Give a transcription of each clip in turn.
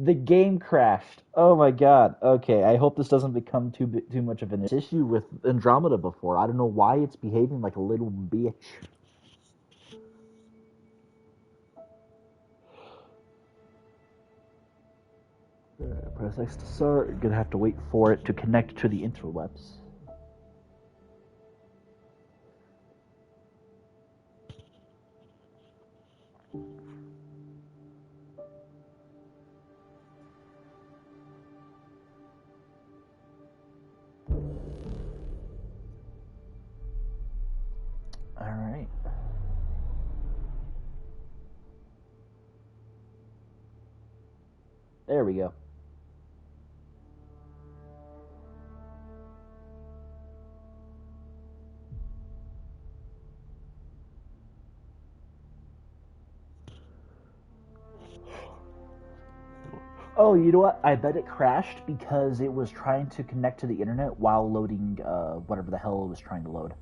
The game crashed. Oh my god. Okay, I hope this doesn't become too much of an issue with Andromeda before. I don't know why it's behaving like a little bitch. Press X to start. You're gonna have to wait for it to connect to the interwebs. All right. There we go. Oh, you know what? I bet it crashed because it was trying to connect to the internet while loading whatever the hell it was trying to load.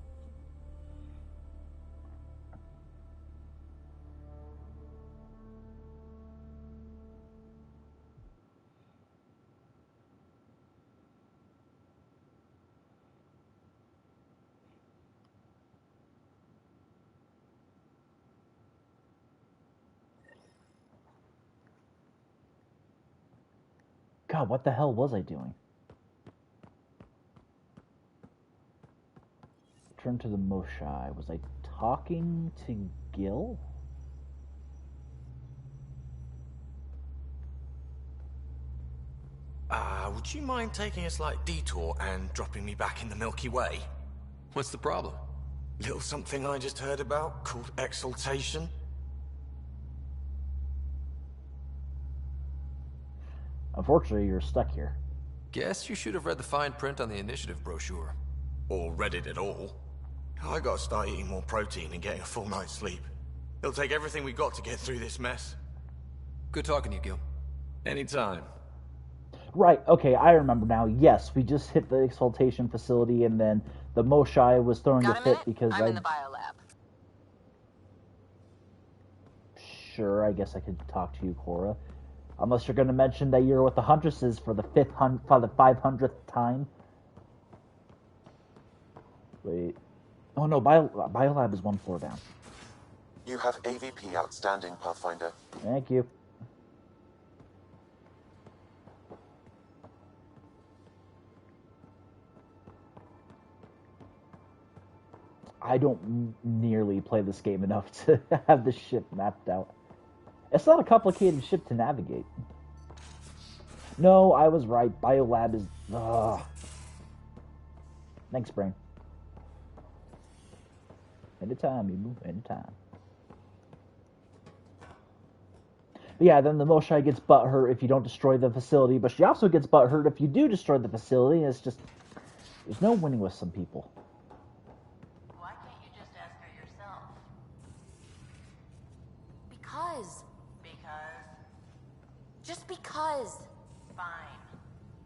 God, what the hell was I doing? Turn to the Moshai. Was I talking to Gil? Would you mind taking a slight detour and dropping me back in the Milky Way? What's the problem? Little something I just heard about called exaltation. Unfortunately, you're stuck here. Guess you should have read the fine print on the initiative brochure. Or read it at all. I gotta start eating more protein and getting a full night's sleep. It'll take everything we got to get through this mess. Good talking to you, Gil. Anytime. Right, okay, I remember now. Yes, we just hit the exaltation facility and then the Moshai was throwing Got a a fit minute? because I'm in the biolab. Sure, I guess I could talk to you, Cora. Unless you're going to mention that you're with the Huntresses for the 500th time. Wait. Oh no, Biolab is one floor down. You have AVP outstanding, Pathfinder. Thank you. I don't nearly play this game enough to have the ship mapped out. It's not a complicated ship to navigate. No, I was right. Biolab is... Ugh. Thanks, Brain. Anytime, you move, anytime. But yeah, then the Moshai gets butthurt if you don't destroy the facility, but she also gets butthurt if you do destroy the facility, and it's just... There's no winning with some people. Why can't you just ask her yourself? Because. Because? Just because. Fine.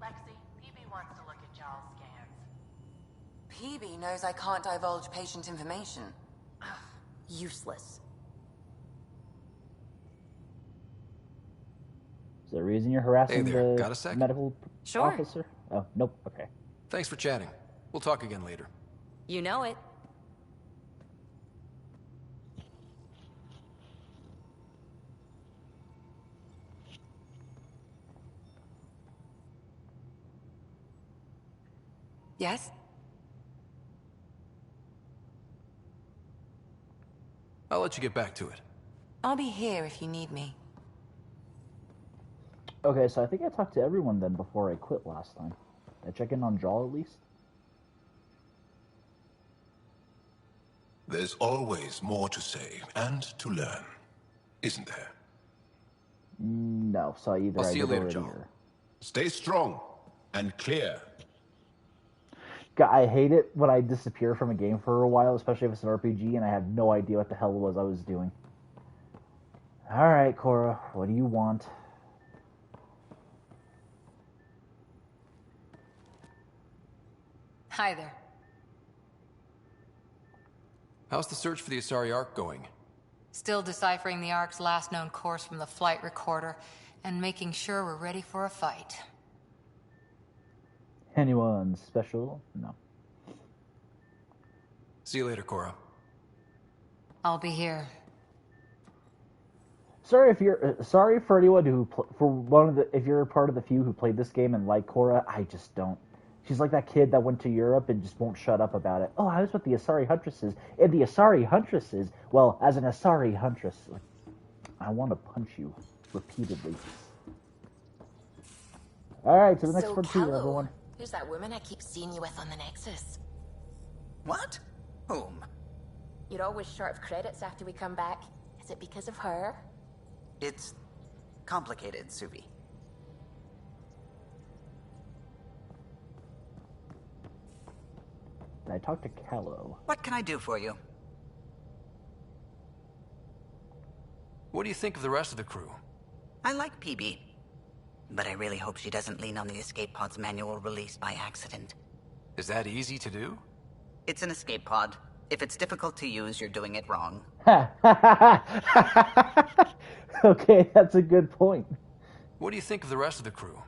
Lexi, PB wants to look at y'all's scans. PB knows I can't divulge patient information. Useless. Is there a reason you're harassing Hey there, the got a sec? medical Sure. officer? Oh, nope, okay. Thanks for chatting. We'll talk again later. You know it. Yes? I'll let you get back to it. I'll be here if you need me. Okay, so I think I talked to everyone then before I quit last time. Did I check in on Jaw at least? There's always more to say and to learn, isn't there? No, so either I'll I see you did later, already Jaw. or... Stay strong and clear. God, I hate it when I disappear from a game for a while, especially if it's an RPG, and I have no idea what the hell it was I was doing. Alright, Cora, what do you want? Hi there. How's the search for the Asari Ark going? Still deciphering the Ark's last known course from the flight recorder. And making sure we're ready for a fight. Anyone special? No. See you later, Cora. I'll be here. Sorry if you're sorry for anyone who if you're a part of the few who played this game and like Cora. I just don't. She's like that kid that went to Europe and just won't shut up about it. Oh, I was with the Asari Huntresses, and the Asari Huntresses. Well, as an Asari Huntress, like, I want to punch you repeatedly. All right, to the next frontier, everyone. Who's that woman I keep seeing you with on the Nexus? What? Whom? You're always short of credits after we come back. Is it because of her? It's complicated, Subi. I talked to Callow. What can I do for you? What do you think of the rest of the crew? I like PB. But I really hope she doesn't lean on the escape pod's manual release by accident. Is that easy to do? It's an escape pod. If it's difficult to use, you're doing it wrong. Okay, that's a good point. What do you think of the rest of the crew?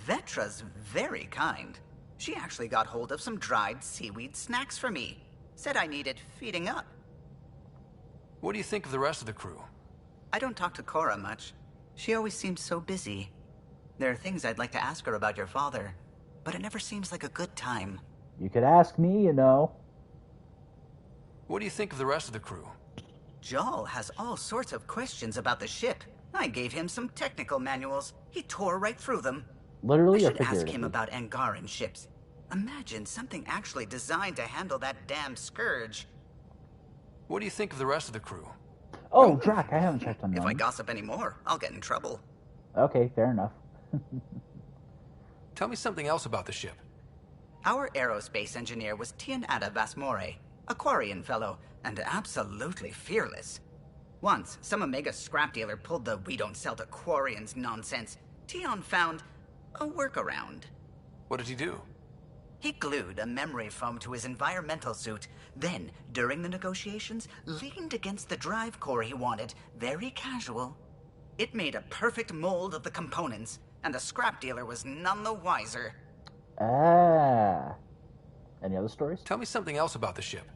Vetra's very kind. She actually got hold of some dried seaweed snacks for me. Said I needed feeding up. What do you think of the rest of the crew? I don't talk to Cora much. She always seems so busy. There are things I'd like to ask her about your father, but it never seems like a good time. You could ask me, you know. What do you think of the rest of the crew? Jal has all sorts of questions about the ship. I gave him some technical manuals. He tore right through them. Literally I or should ask figuratively? him about Angaran ships. Imagine something actually designed to handle that damn scourge. What do you think of the rest of the crew? Oh, Drac, I haven't checked on If them. I gossip anymore, I'll get in trouble. Okay, fair enough. Tell me something else about the ship. Our aerospace engineer was Tianada Vasmore, a Quarian fellow, and absolutely fearless. Once, some Omega scrap dealer pulled the "we don't sell to Quarians" nonsense. Tion found a workaround. What did he do? He glued a memory foam to his environmental suit, then, during the negotiations, leaned against the drive core he wanted, very casual. It made a perfect mold of the components, and the scrap dealer was none the wiser. Ah. Any other stories? Tell me something else about the ship.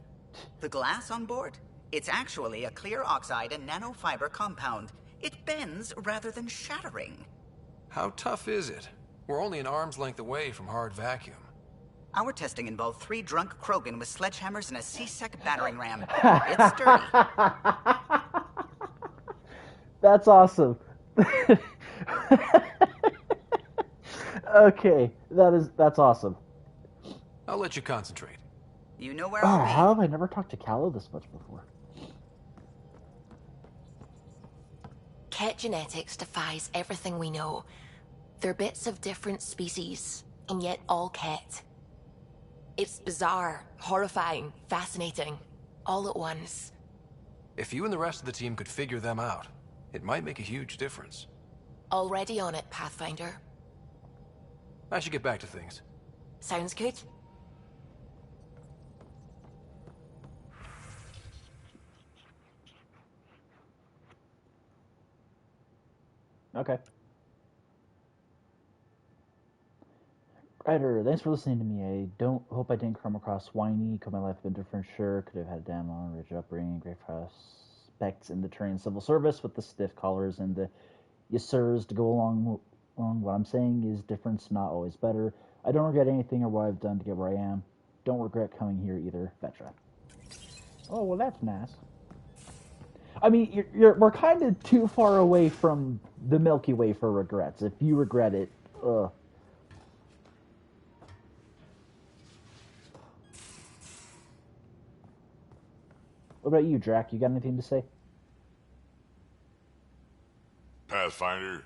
The glass on board? It's actually a clear oxide and nanofiber compound. It bends rather than shattering. How tough is it? We're only an arm's length away from hard vacuum. Our testing involved 3 drunk Krogan with sledgehammers and a C-Sec battering ram. It's sturdy. That's awesome. Okay, that's awesome. I'll let you concentrate. You know where Oh, I'll be. how have I never talked to Callow this much before? Ket genetics defies everything we know. They're bits of different species, and yet all Ket. It's bizarre, horrifying, fascinating, all at once. If you and the rest of the team could figure them out, it might make a huge difference. Already on it, Pathfinder. I should get back to things. Sounds good. Okay. Ryder, thanks for listening to me. I hope I didn't come across whiny. Could my life have been different? Sure. Could have had a damn long, rich upbringing, great prospects in the trained civil service with the stiff collars and the yes sirs to go along. What I'm saying is difference, not always better. I don't regret anything or what I've done to get where I am. Don't regret coming here either, Vetra. Oh, well, that's nice. I mean, we're kind of too far away from the Milky Way for regrets. If you regret it, ugh. What about you, Drac? You got anything to say? Pathfinder?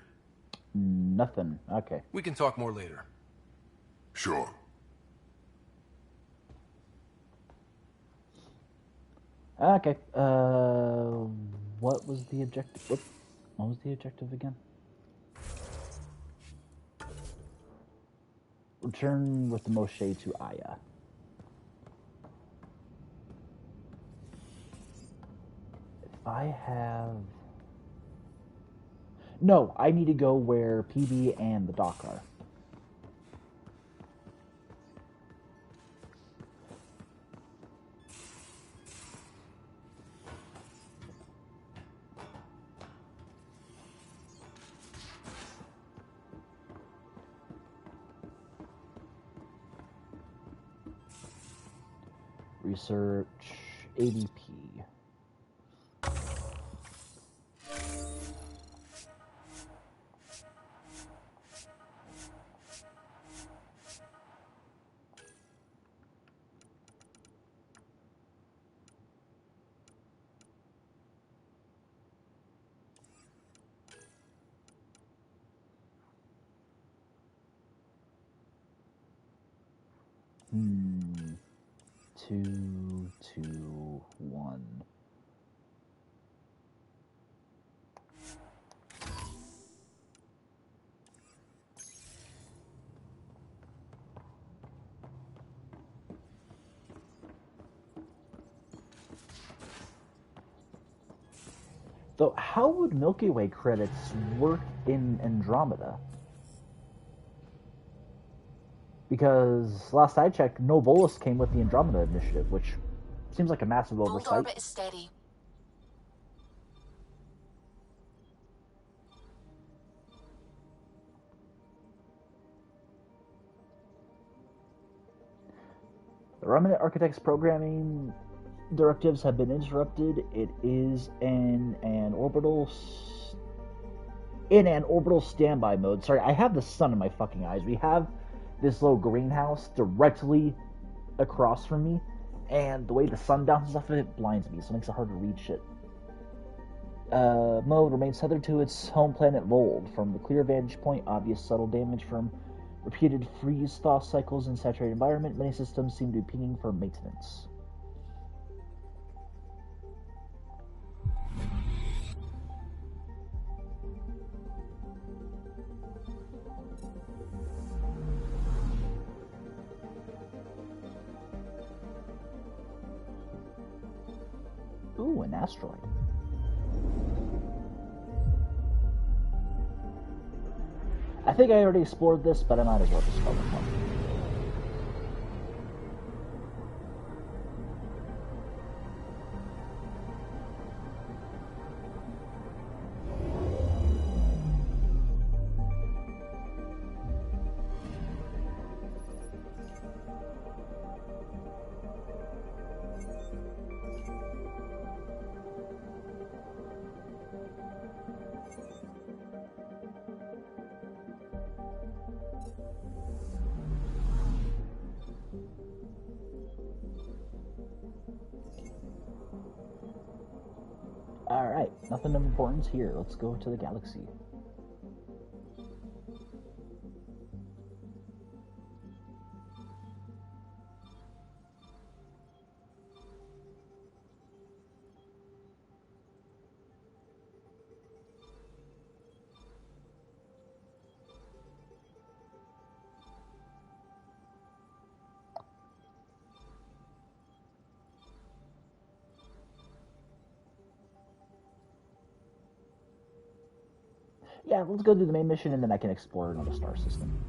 Nothing. Okay. We can talk more later. Sure. Okay. What was the objective? What was the objective again? Return with the Moshe to Aya. If I have... No, I need to go where PB and the dock are. Research ADP. Hmm. 2, 2, 1. So how would Milky Way credits work in Andromeda? Because last I checked, no bolus came with the Andromeda initiative, which seems like a massive Old oversight. orbit is steady. The Remnant Architects programming directives have been interrupted. It is in an orbital standby mode. Sorry, I have the sun in my fucking eyes. We have this little greenhouse directly across from me, and the way the sun bounces off of it blinds me, so it makes it hard to read shit. Mode remains tethered to its home planet Vold. From the clear vantage point, obvious subtle damage from repeated freeze-thaw cycles in saturated environment. Many systems seem to be pinging for maintenance. Ooh, an asteroid. I think I already explored this, but I might as well just cover one. Alright, nothing of importance here. Let's go to the galaxy. Yeah, let's go do the main mission and then I can explore another star system.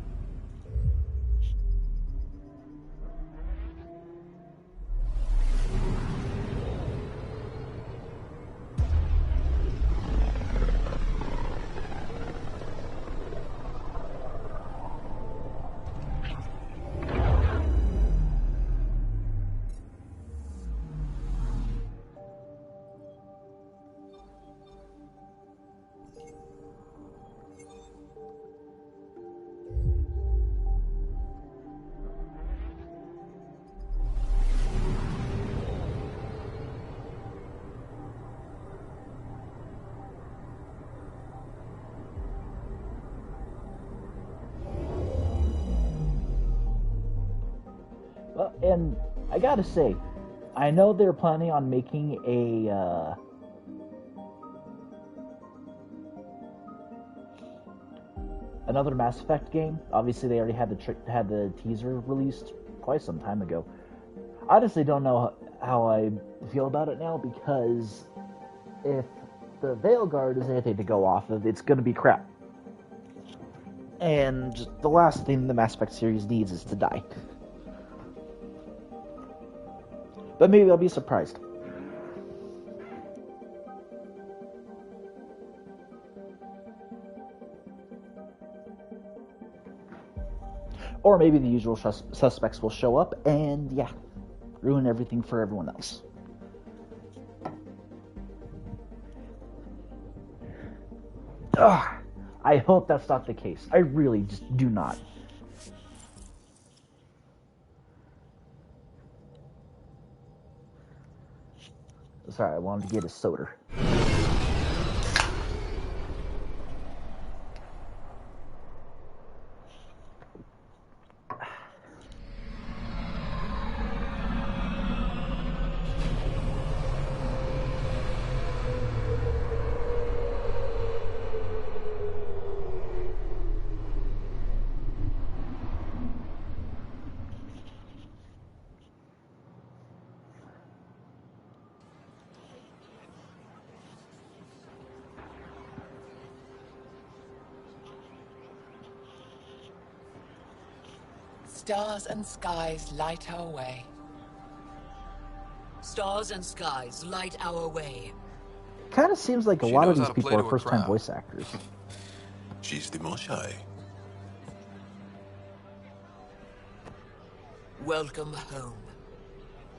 Well, and I gotta say, I know they're planning on making another Mass Effect game. Obviously, they already had the teaser released quite some time ago. I honestly don't know how I feel about it now, because if the Veil Guard is anything to go off of, it's going to be crap. And just the last thing the Mass Effect series needs is to die. But maybe I'll be surprised. Or maybe the usual suspects will show up and, yeah, ruin everything for everyone else. Ugh, I hope that's not the case. I really just do not. Sorry, I wanted to get a soda. Stars and skies light our way. Stars and skies light our way. Kind of seems like a lot of these people are first-time voice actors. She's the Moshai. Welcome home.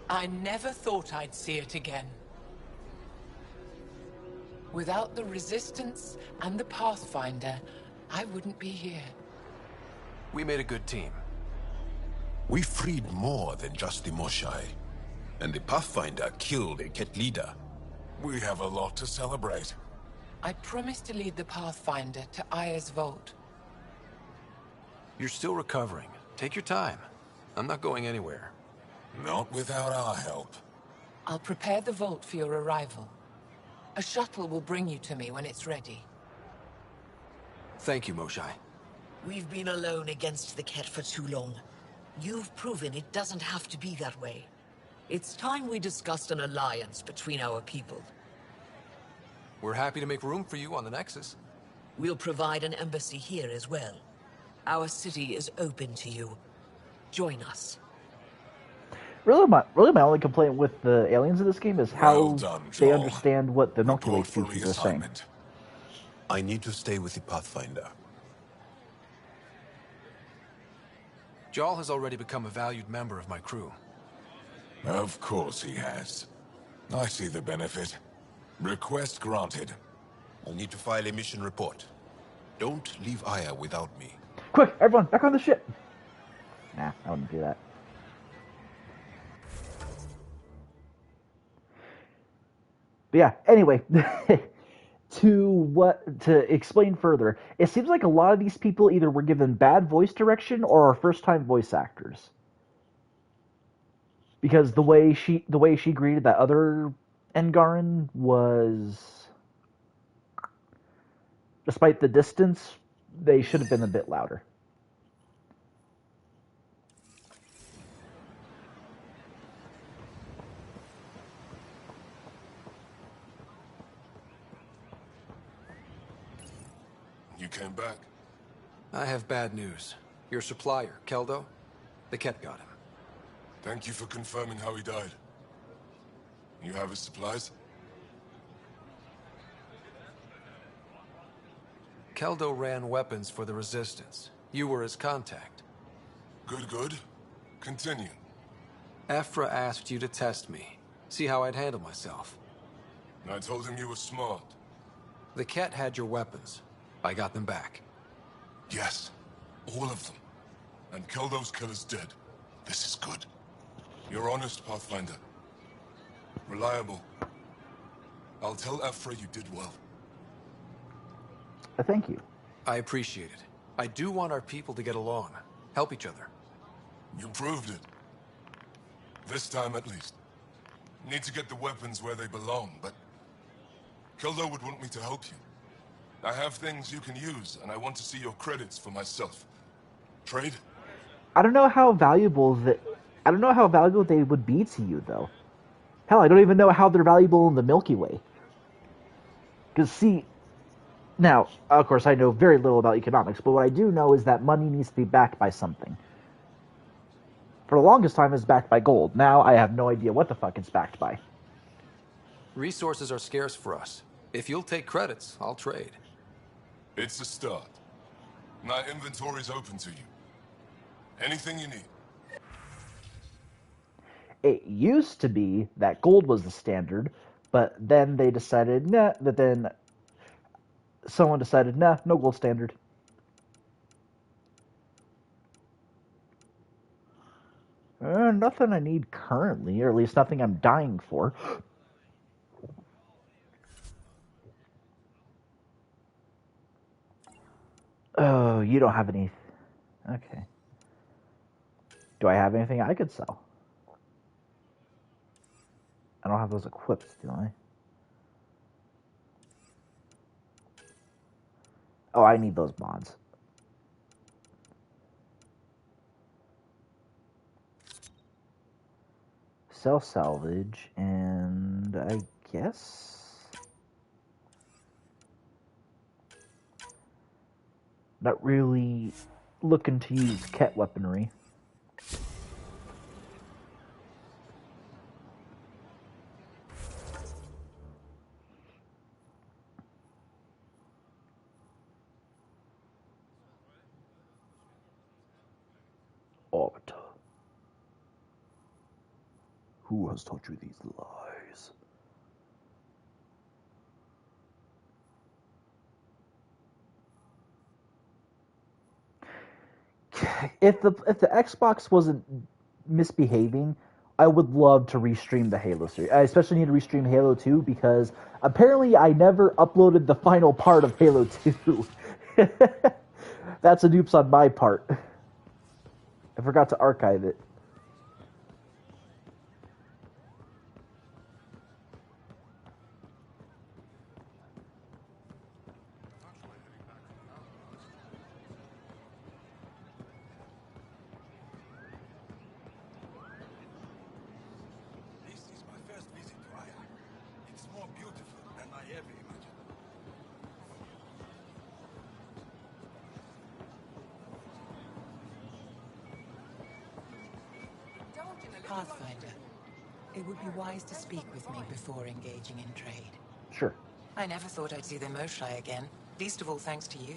I never thought I'd see it again. Without the Resistance and the Pathfinder, I wouldn't be here. We made a good team. We freed more than just the Moshai. And the Pathfinder killed a Ket leader. We have a lot to celebrate. I promised to lead the Pathfinder to Aya's vault. You're still recovering. Take your time. I'm not going anywhere. Not without our help. I'll prepare the vault for your arrival. A shuttle will bring you to me when it's ready. Thank you, Moshai. We've been alone against the Ket for too long. You've proven it doesn't have to be that way. It's time we discussed an alliance between our people. We're happy to make room for you on the Nexus. We'll provide an embassy here as well. Our city is open to you. Join us. Really, my only complaint with the aliens in this game is how they understand what the Milky Way species are saying. I need to stay with the Pathfinder. Jarl has already become a valued member of my crew. Of course he has. I see the benefit. Request granted. I'll need to file a mission report. Don't leave Aya without me. Quick, everyone, back on the ship! Nah, I wouldn't do that. But yeah, anyway, to explain further, it seems like a lot of these people either were given bad voice direction or are first-time voice actors. Because the way she greeted that other Engaran was, despite the distance, they should have been a bit louder. You came back? I have bad news. Your supplier, Keldo, the Ket got him. Thank you for confirming how he died. You have his supplies? Keldo ran weapons for the Resistance. You were his contact. Good. Continue. Ephra asked you to test me. See how I'd handle myself. I told him you were smart. The Ket had your weapons. I got them back. Yes, all of them. And Keldo's killer's dead. This is good. You're honest, Pathfinder. Reliable. I'll tell Ephra you did well. Thank you. I appreciate it. I do want our people to get along. Help each other. You proved it. This time at least. Need to get the weapons where they belong, but Keldo would want me to help you. I have things you can use, and I want to see your credits for myself. Trade? I don't know how valuable they would be to you, though. Hell, I don't even know how they're valuable in the Milky Way. Because, see, now, of course, I know very little about economics, but what I do know is that money needs to be backed by something. For the longest time, it's backed by gold. Now, I have no idea what the fuck it's backed by. Resources are scarce for us. If you'll take credits, I'll trade. It's a start. My inventory's open to you. Anything you need. It used to be that gold was the standard, but then they decided, nah, but then someone decided, nah, no gold standard. Nothing I need currently, or at least nothing I'm dying for. Oh, you don't have any. Okay. Do I have anything I could sell? I don't have those equipped, do I? Oh, I need those mods. Sell salvage, and I guess... not really looking to use ket weaponry. Arbiter. Who has taught you these lies? If the Xbox wasn't misbehaving, I would love to restream the Halo series. I especially need to restream Halo 2 because apparently I never uploaded the final part of Halo 2. That's a noops on my part. I forgot to archive it. This is my first visit to Aya. It's more beautiful than I ever imagined. Pathfinder, it would be wise to speak with me before engaging in trade. Sure. I never thought I'd see the Moshae again, least of all thanks to you.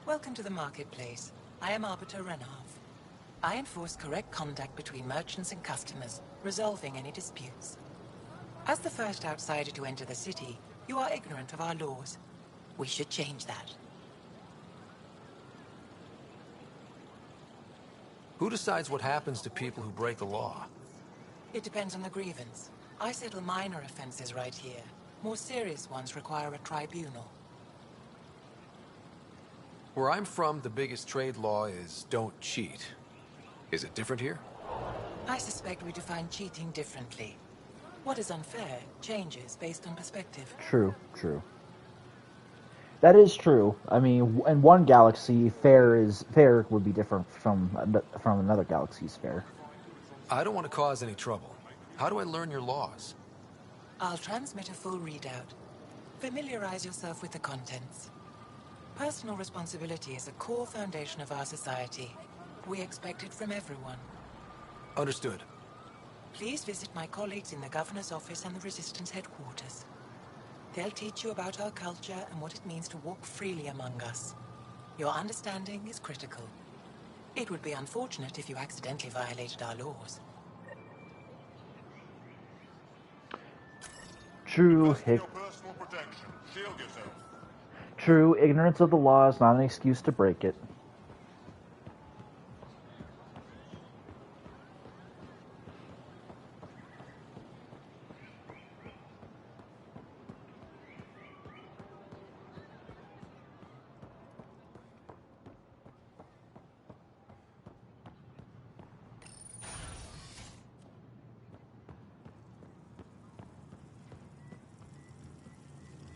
Welcome to the marketplace. I am Arbiter Renharth. I enforce correct conduct between merchants and customers, resolving any disputes. As the first outsider to enter the city, you are ignorant of our laws. We should change that. Who decides what happens to people who break the law? It depends on the grievance. I settle minor offenses right here. More serious ones require a tribunal. Where I'm from, the biggest trade law is don't cheat. Is it different here? I suspect we define cheating differently. What is unfair changes based on perspective. True, true. That is true. I mean, in one galaxy, fair would be different from another galaxy's fair. I don't want to cause any trouble. How do I learn your laws? I'll transmit a full readout. Familiarize yourself with the contents. Personal responsibility is a core foundation of our society. We expect it from everyone. Understood. Please visit my colleagues in the Governor's office and the Resistance headquarters. They'll teach you about our culture and what it means to walk freely among us. Your understanding is critical. It would be unfortunate if you accidentally violated our laws. True. True. Ignorance of the law is not an excuse to break it.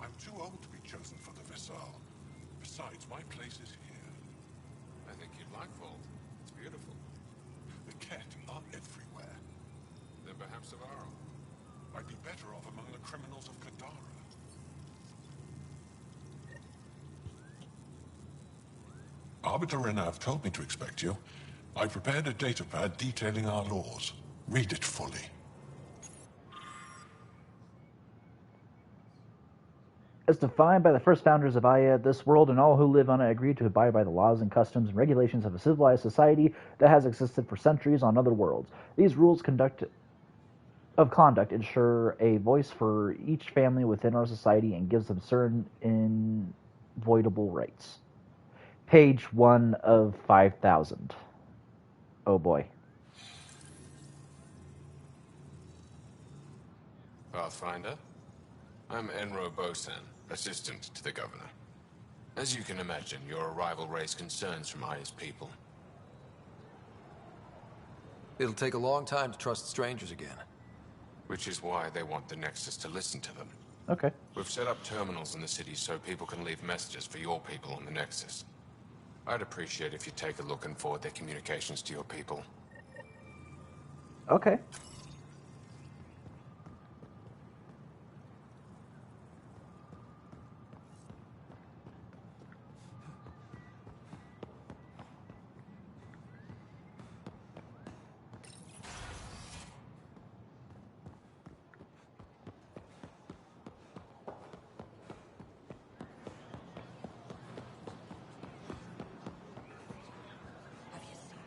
I'm too old to be chosen for the Visal. Besides, my place is here. I think you'd like Vault. It's beautiful. The Ket are everywhere. Then perhaps of our own. I'd be better off among the criminals of Kadara. Arbiter Renav told me to expect you. I prepared a datapad detailing our laws. Read it fully. As defined by the first founders of Aya, this world and all who live on it agreed to abide by the laws and customs and regulations of a civilized society that has existed for centuries on other worlds. These rules of conduct ensure a voice for each family within our society and gives them certain inviolable rights. Page 1 of 5,000. Oh boy. Pathfinder? I'm Enro Bosan, assistant to the governor. As you can imagine, your arrival raised concerns from Aya's people. It'll take a long time to trust strangers again. Which is why they want the Nexus to listen to them. Okay. We've set up terminals in the city so people can leave messages for your people on the Nexus. I'd appreciate if you take a look and forward their communications to your people. Okay.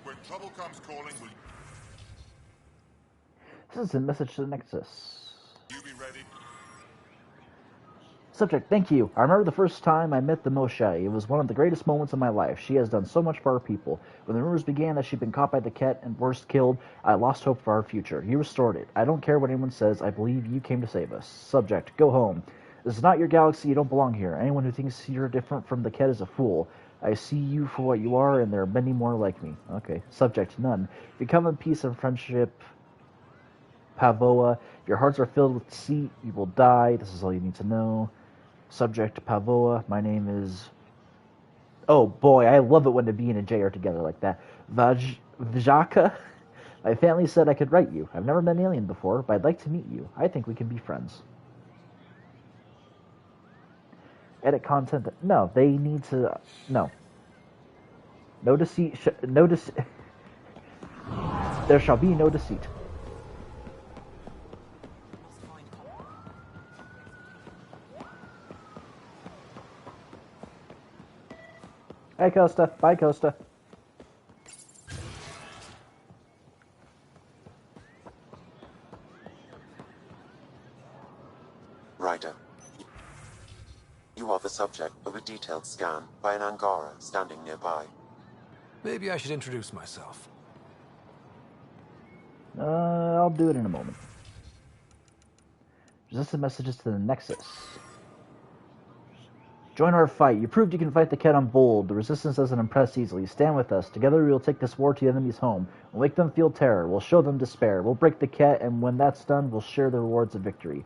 When trouble comes calling, will This is a message to the Nexus. you be ready? Subject, thank you. I remember the first time I met the Moshe. It was one of the greatest moments of my life. She has done so much for our people. When the rumors began that she'd been caught by the Ket and worse killed, I lost hope for our future. You restored it. I don't care what anyone says. I believe you came to save us. Subject, go home. This is not your galaxy. You don't belong here. Anyone who thinks you're different from the Ket is a fool. I see you for what you are, and there are many more like me. Okay. Subject, none. Become in peace and friendship. Pavoa, if your hearts are filled with deceit, you will die. This is all you need to know. Subject, Pavoa, my name is... Oh boy, I love it when the B and a J are together like that. Vajaka, my family said I could write you. I've never met an alien before, but I'd like to meet you. I think we can be friends. Edit content. No, they need to... No. No deceit. No deceit. There shall be no deceit. Hey, Costa. Bye, Costa. Ryder, you are the subject of a detailed scan by an Angara standing nearby. Maybe I should introduce myself. I'll do it in a moment. Resistant messages to the Nexus. Join our fight. You proved you can fight the Ket on bold. The Resistance doesn't impress easily. Stand with us. Together we will take this war to the enemy's home. We'll make them feel terror. We'll show them despair. We'll break the Ket, and when that's done, we'll share the rewards of victory.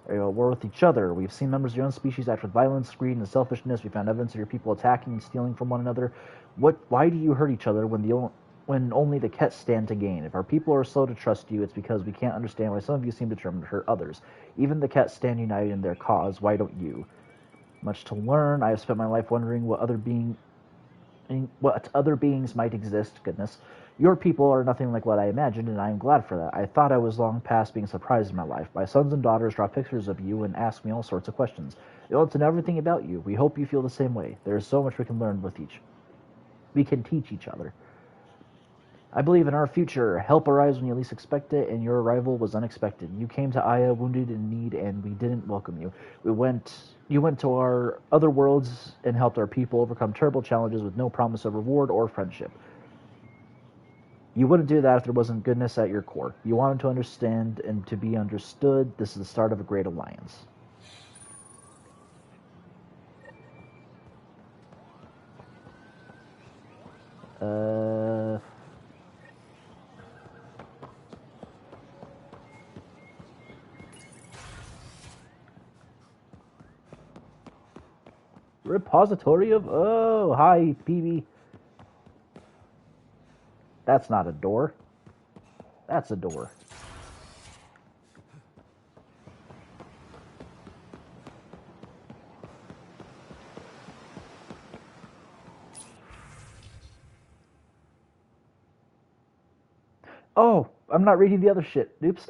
Are you at war with each other? We've seen members of your own species act with violence, greed, and selfishness. We found evidence of your people attacking and stealing from one another. Why do you hurt each other when only the Ket stand to gain? If our people are slow to trust you, it's because we can't understand why some of you seem determined to hurt others. Even the Ket stand united in their cause. Why don't you? Much to learn. I have spent my life wondering what other beings might exist. Goodness. Your people are nothing like what I imagined, and I am glad for that. I thought I was long past being surprised in my life. My sons and daughters draw pictures of you and ask me all sorts of questions. They want to know everything about you. We hope you feel the same way. There is so much we can learn with each. We can teach each other. I believe in our future. Help arrives when you least expect it, and your arrival was unexpected. You came to Aya wounded in need, and we didn't welcome you. You went to our other worlds and helped our people overcome terrible challenges with no promise of reward or friendship. You wouldn't do that if there wasn't goodness at your core. You wanted to understand and to be understood. This is the start of a great alliance. Repository of... Oh, hi, PB. That's not a door. That's a door. Oh, I'm not reading the other shit. Oops.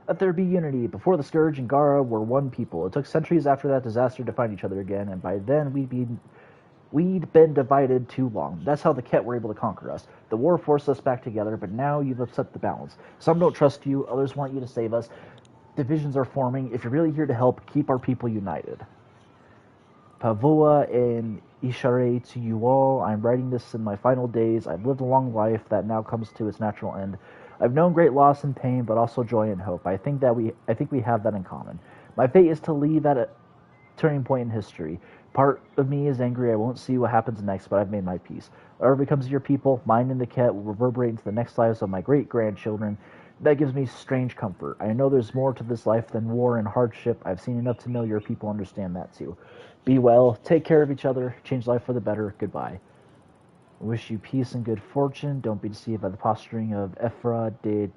Let there be unity. Before the Scourge and Gara were one people. It took centuries after that disaster to find each other again, and by then we'd been divided too long. That's how the Ket were able to conquer us. The war forced us back together, but now you've upset the balance. Some don't trust you, others want you to save us. Divisions are forming. If you're really here to help, keep our people united. Pavoa and Ishare to you all. I'm writing this in my final days. I've lived a long life that now comes to its natural end. I've known great loss and pain, but also joy and hope. I think we have that in common. My fate is to leave at a turning point in history. Part of me is angry. I won't see what happens next, but I've made my peace. Whatever becomes of your people, mine and the Ket will reverberate into the next lives of my great-grandchildren. That gives me strange comfort. I know there's more to this life than war and hardship. I've seen enough to know your people understand that too. Be well, take care of each other, change life for the better. Goodbye. I wish you peace and good fortune. Don't be deceived by the posturing of Ephra de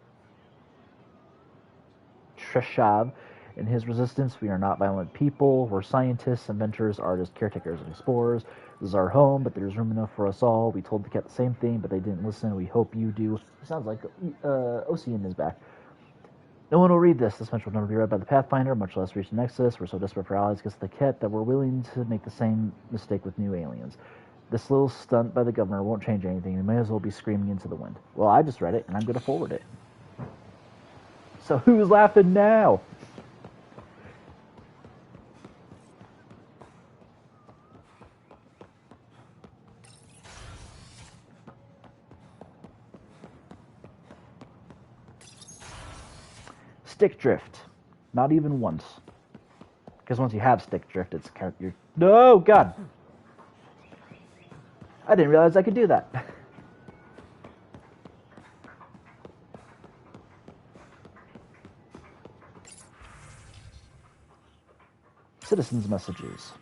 Treshav and his resistance. We are not violent people. We're scientists, inventors, artists, caretakers, and explorers. This is our home, but there's room enough for us all. We told the Ket the same thing, but they didn't listen. We hope you do. It sounds like Ocean is back. No one will read this. This much will never be read by the Pathfinder, much less reach the Nexus. We're so desperate for allies against the Ket that we're willing to make the same mistake with new aliens. This little stunt by the governor won't change anything. We may as well be screaming into the wind. Well, I just read it, and I'm going to forward it. So who's laughing now? Stick drift. Not even once. Because once you have stick drift, it's you're... No, God! I didn't realize I could do that. Citizens' messages.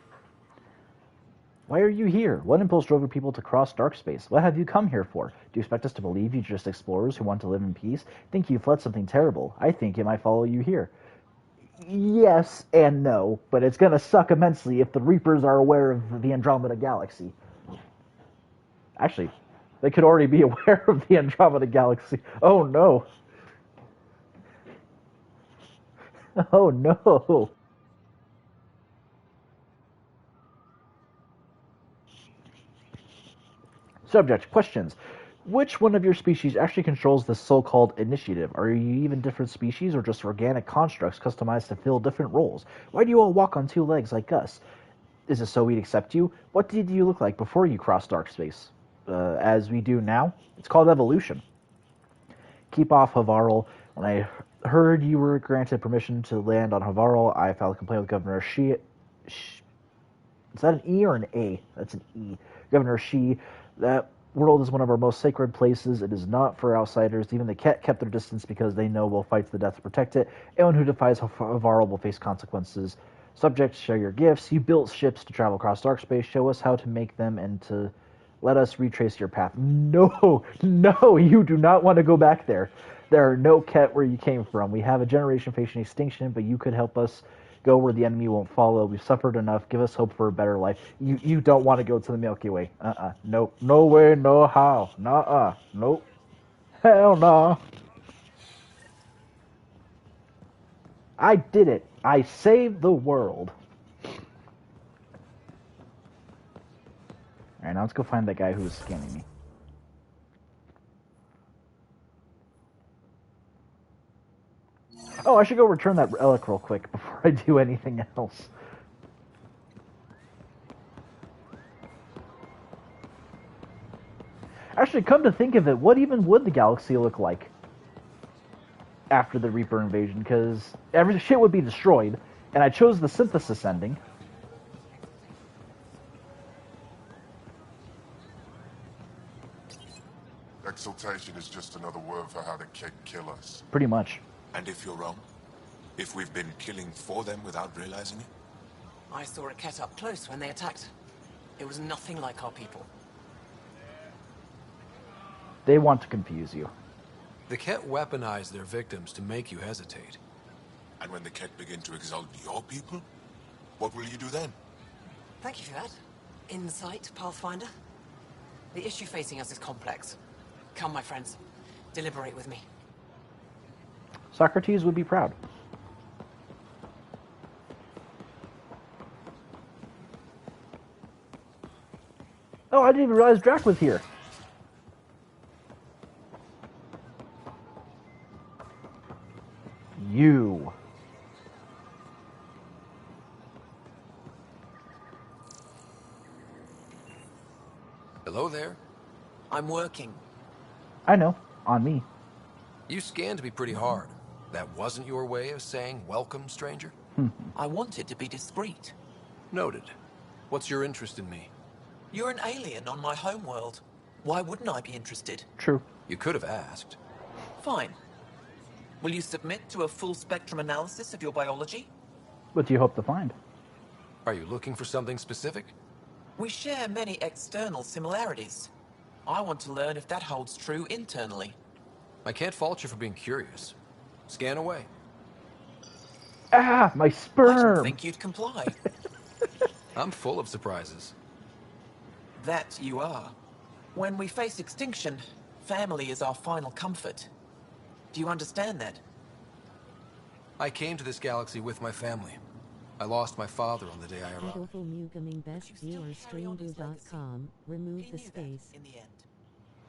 Why are you here? What impulse drove your people to cross dark space? What have you come here for? Do you expect us to believe you're just explorers who want to live in peace? Think you fled something terrible. I think it might follow you here. Yes and no, but it's going to suck immensely if the Reapers are aware of the Andromeda Galaxy. Actually, they could already be aware of the Andromeda Galaxy. Oh no. Oh no. Subject, questions. Which one of your species actually controls this so-called initiative? Are you even different species or just organic constructs customized to fill different roles? Why do you all walk on two legs like us? Is it so we'd accept you? What did you look like before you crossed dark space? As we do now? It's called evolution. Keep off Havarl. When I heard you were granted permission to land on Havarl, I filed a complaint with Governor Shi. Is that an E or an A? That's an E. Governor Shi. That world is one of our most sacred places. It is not for outsiders. Even the Ket kept their distance because they know we'll fight to the death to protect it. Anyone who defies Havarl will face consequences. Subject, share your gifts. You built ships to travel across dark space. Show us how to make them and to let us retrace your path. No, no, you do not want to go back there. There are no Ket where you came from. We have a generation facing extinction, but you could help us go where the enemy won't follow. We've suffered enough. Give us hope for a better life. You don't want to go to the Milky Way. Nope. No way, no how. Nuh-uh. Nope. Hell no. I did it. I saved the world. Alright, now let's go find that guy who was scanning me. Oh, I should go return that relic real quick before I do anything else. Actually, come to think of it, what even would the galaxy look like after the Reaper invasion? Because every shit would be destroyed, and I chose the synthesis ending. Exaltation is just another word for how the Ket kill us. Pretty much. And if you're wrong? If we've been killing for them without realizing it? I saw a Ket up close when they attacked. It was nothing like our people. They want to confuse you. The Ket weaponize their victims to make you hesitate. And when the Ket begin to exalt your people, what will you do then? Thank you for that. Insight, Pathfinder. The issue facing us is complex. Come, my friends. Deliberate with me. Socrates would be proud. Oh, I didn't even realize Drac was here. You. Hello there. I'm working. I know. On me. You scanned me pretty hard. That wasn't your way of saying welcome, stranger? I wanted to be discreet. Noted. What's your interest in me? You're an alien on my homeworld. Why wouldn't I be interested? True. You could have asked. Fine. Will you submit to a full spectrum analysis of your biology? What do you hope to find? Are you looking for something specific? We share many external similarities. I want to learn if that holds true internally. I can't fault you for being curious. Scan away. Ah, my I didn't sperm! think you'd comply. I'm full of surprises. That you are. When we face extinction, family is our final comfort. Do you understand that? I came to this galaxy with my family. I lost my father on the day I arrived. Beautiful new coming best viewer streamview.com. Remove the space. In the end,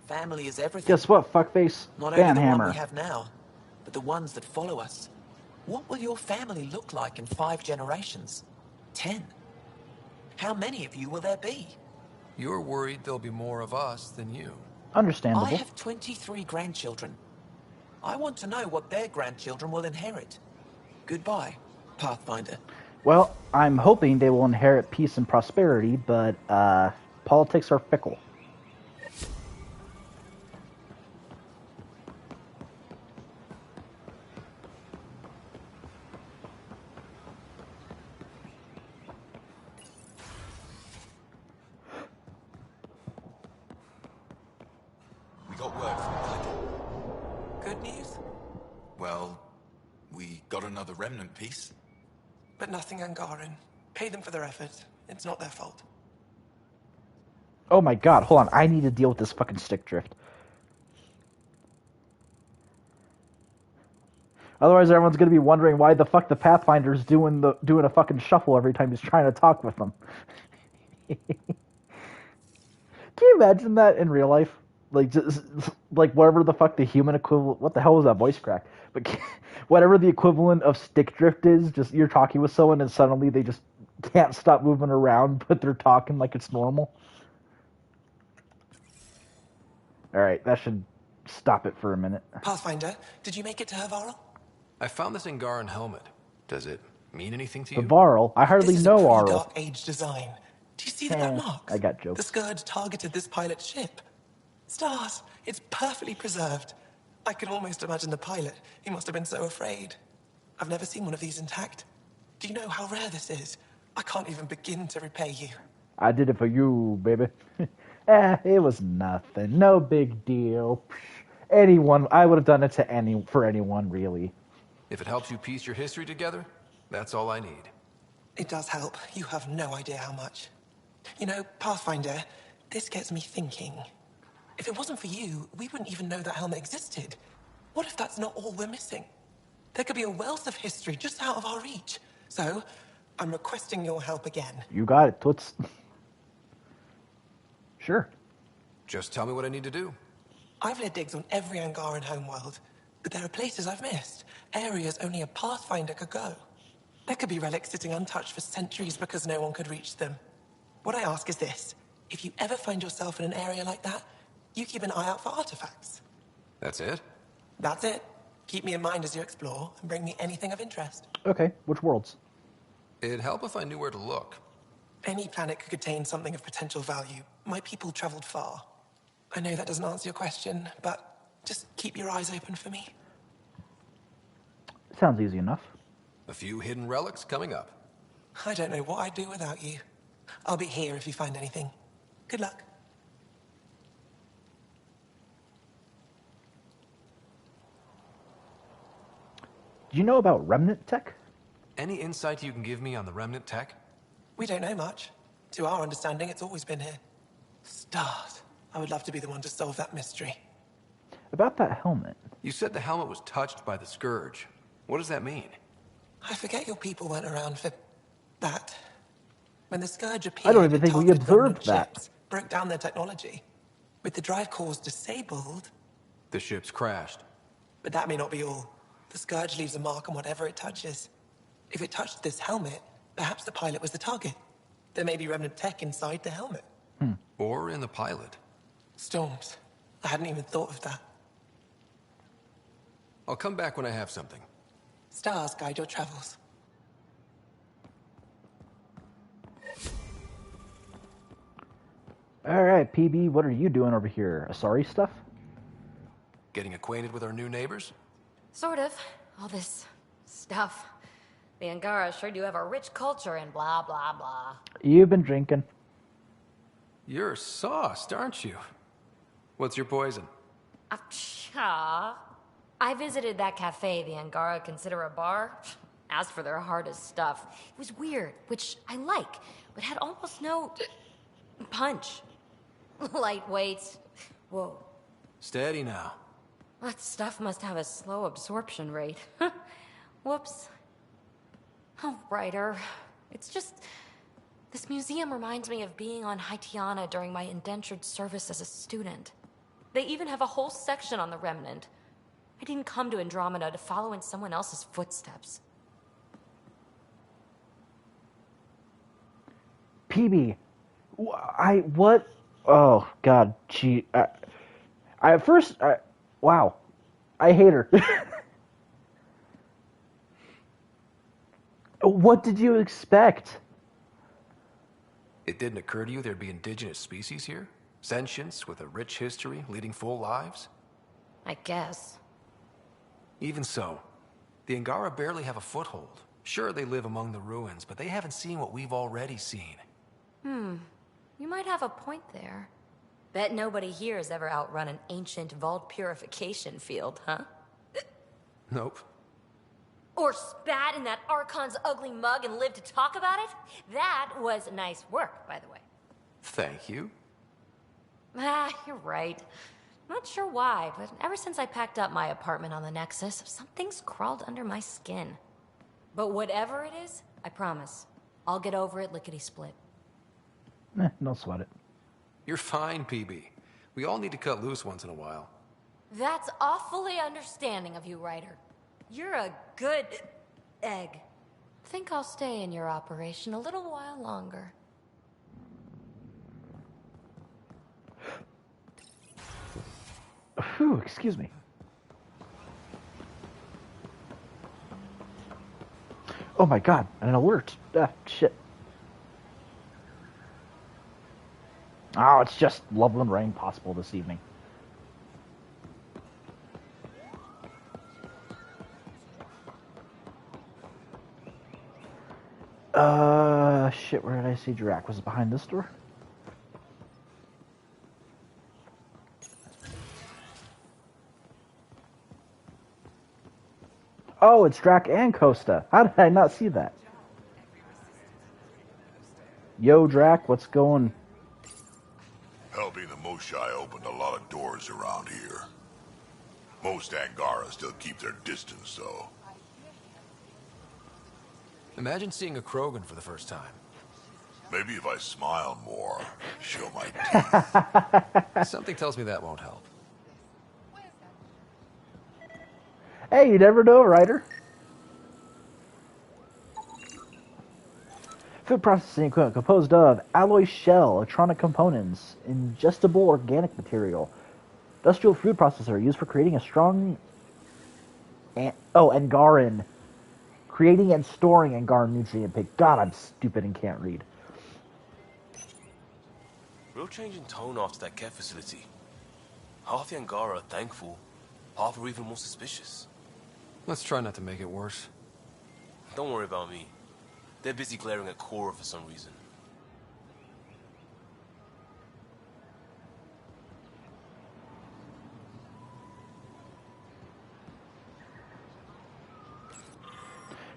family is everything. Guess what, fuckface? Not only the one we Banhammer. have now, but the ones that follow us. What will your family look like in 5 generations? 10? How many of you will there be? You're worried there'll be more of us than you. Understandable. I have 23 grandchildren. I want to know what their grandchildren will inherit. Goodbye, Pathfinder. Well, I'm hoping they will inherit peace and prosperity, but politics are fickle. We got word from Click. Good news? Well, we got another remnant piece. But nothing Angaran. Pay them for their effort. It's not their fault. Oh my god, hold on. I need to deal with this fucking stick drift. Otherwise, everyone's gonna be wondering why the fuck the Pathfinder's doing a fucking shuffle every time he's trying to talk with them. Can you imagine that in real life? Like, just like whatever the fuck the human equivalent. What the hell was that voice crack? But whatever the equivalent of stick drift is, just you're talking with someone and suddenly they just can't stop moving around, but they're talking like it's normal. All right, that should stop it for a minute. Pathfinder, did you make it to Havarl? I found this Angaran helmet. Does it mean anything to you? Varl? I hardly This is know a Varl. pre-Dark Age design. Do you see the red marks? I got The jokes. Scourge targeted this pilot's ship. Stars, it's perfectly preserved. I can almost imagine the pilot. He must have been so afraid. I've never seen one of these intact. Do you know how rare this is? I can't even begin to repay you. I did it for you, baby. It was nothing. No big deal. Anyone, I would have done it to for anyone, really. If it helps you piece your history together, that's all I need. It does help. You have no idea how much. You know, Pathfinder, this gets me thinking. If it wasn't for you, we wouldn't even know that helmet existed. What if that's not all we're missing? There could be a wealth of history just out of our reach. So, I'm requesting your help again. You got it, Toots. Sure. Just tell me what I need to do. I've led digs on every Angaran homeworld, but there are places I've missed. Areas only a Pathfinder could go. There could be relics sitting untouched for centuries because no one could reach them. What I ask is this. If you ever find yourself in an area like that, you keep an eye out for artifacts. That's it? That's it. Keep me in mind as you explore, and bring me anything of interest. Okay, which worlds? It'd help if I knew where to look. Any planet could contain something of potential value. My people traveled far. I know that doesn't answer your question, but just keep your eyes open for me. Sounds easy enough. A few hidden relics coming up. I don't know what I'd do without you. I'll be here if you find anything. Good luck. Do you know about remnant tech? Any insight you can give me on the remnant tech? We don't know much. To our understanding, it's always been here. Stars. I would love to be the one to solve that mystery. About that helmet. You said the helmet was touched by the Scourge. What does that mean? I forget your people weren't around for that. When the Scourge I appeared, don't even it think we targeted remnant observed that. ships, broke down their technology. With the drive cores disabled... The ships crashed. But that may not be all. The Scourge leaves a mark on whatever it touches. If it touched this helmet, perhaps the pilot was the target. There may be remnant tech inside the helmet. Or in the pilot. Storms. I hadn't even thought of that. I'll come back when I have something. Stars guide your travels. Alright, PB, what are you doing over here? Asari stuff? Getting acquainted with our new neighbors? Sort of. All this stuff. The Angara sure do have a rich culture and blah, blah, blah. You've been drinking. You're sauced, aren't you? What's your poison? I visited that cafe the Angara consider a bar. Asked for their hardest stuff. It was weird, which I like, but had almost no punch. Lightweight. Whoa. Steady now. That stuff must have a slow absorption rate. Whoops. Oh, Ryder. It's just... This museum reminds me of being on Haitiana during my indentured service as a student. They even have a whole section on the Remnant. I didn't come to Andromeda to follow in someone else's footsteps. PB, what? Oh, God, gee. Wow. I hate her. What did you expect? It didn't occur to you there'd be indigenous species here? Sentients with a rich history, leading full lives? I guess. Even so, the Angara barely have a foothold. Sure, they live among the ruins, but they haven't seen what we've already seen. You might have a point there. Bet nobody here has ever outrun an ancient vault purification field, huh? Nope. Or spat in that Archon's ugly mug and lived to talk about it? That was nice work, by the way. Thank you. You're right. Not sure why, but ever since I packed up my apartment on the Nexus, something's crawled under my skin. But whatever it is, I promise, I'll get over it lickety-split. Don't sweat it. You're fine, PB. We all need to cut loose once in a while. That's awfully understanding of you, Ryder. You're a good egg. Think I'll stay in your operation a little while longer. Phew, excuse me. Oh my God, an alert. Shit. Oh, it's just Loveland rain possible this evening. Shit, where did I see Drac? Was it behind this door? Oh, it's Drac and Costa. How did I not see that? Yo, Drac, what's going? Helping the Moshai opened a lot of doors around here. Most Angara still keep their distance, though. Imagine seeing a Krogan for the first time. Maybe if I smile more, show my teeth. Something tells me that won't help. Hey, you never know, Ryder. Food processing equipment composed of alloy shell, electronic components, ingestible organic material. Industrial food processor used for creating a strong... Angaran. Creating and storing Angaran nutrient pick. God, I'm stupid and can't read. Real change in tone after that care facility. Half the Angara are thankful, half are even more suspicious. Let's try not to make it worse. Don't worry about me. They're busy glaring at Cora for some reason.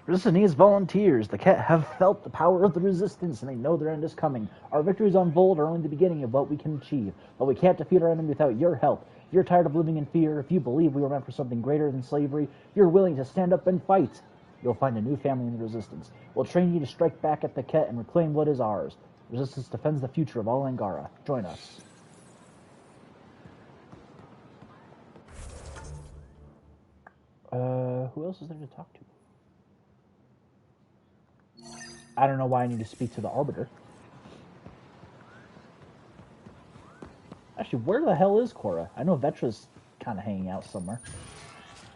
Resistance needs volunteers. The Ket have felt the power of the Resistance, and they know their end is coming. Our victories on Vold are only the beginning of what we can achieve, but we can't defeat our enemy without your help. If you're tired of living in fear, if you believe we were meant for something greater than slavery, if you're willing to stand up and fight, you'll find a new family in the Resistance. We'll train you to strike back at the Ket and reclaim what is ours. Resistance defends the future of all Angara. Join us. Who else is there to talk to? I don't know why I need to speak to the Arbiter. Actually, where the hell is Cora? I know Vetra's kind of hanging out somewhere.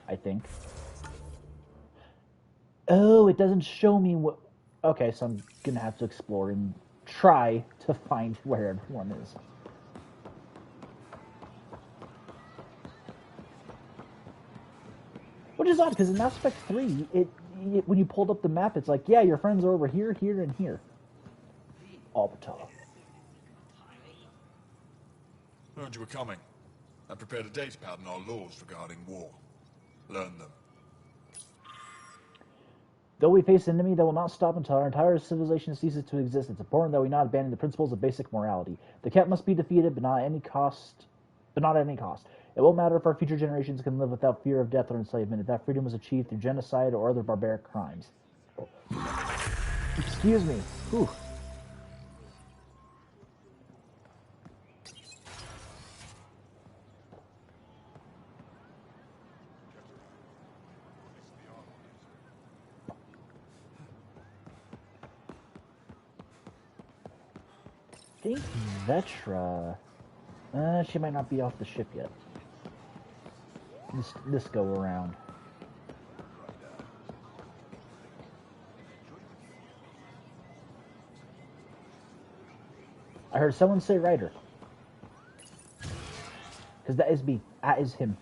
I think. Oh, it doesn't show me what... Okay, so I'm gonna have to explore and try to find where everyone is. Which is odd, because in Mass Effect 3, when you pulled up the map, it's like, yeah, your friends are over here, here, and here. Arbiter. Heard you were coming. I prepared a datapad on our laws regarding war. Learn them. Though we face an enemy that will not stop until our entire civilization ceases to exist, it's important that we not abandon the principles of basic morality. The Ket must be defeated, but not at any cost. It won't matter if our future generations can live without fear of death or enslavement, if that freedom was achieved through genocide or other barbaric crimes. Excuse me. Whew. I think Vetra... she might not be off the ship yet. This go around. I heard someone say Ryder. Because that is me. That is him.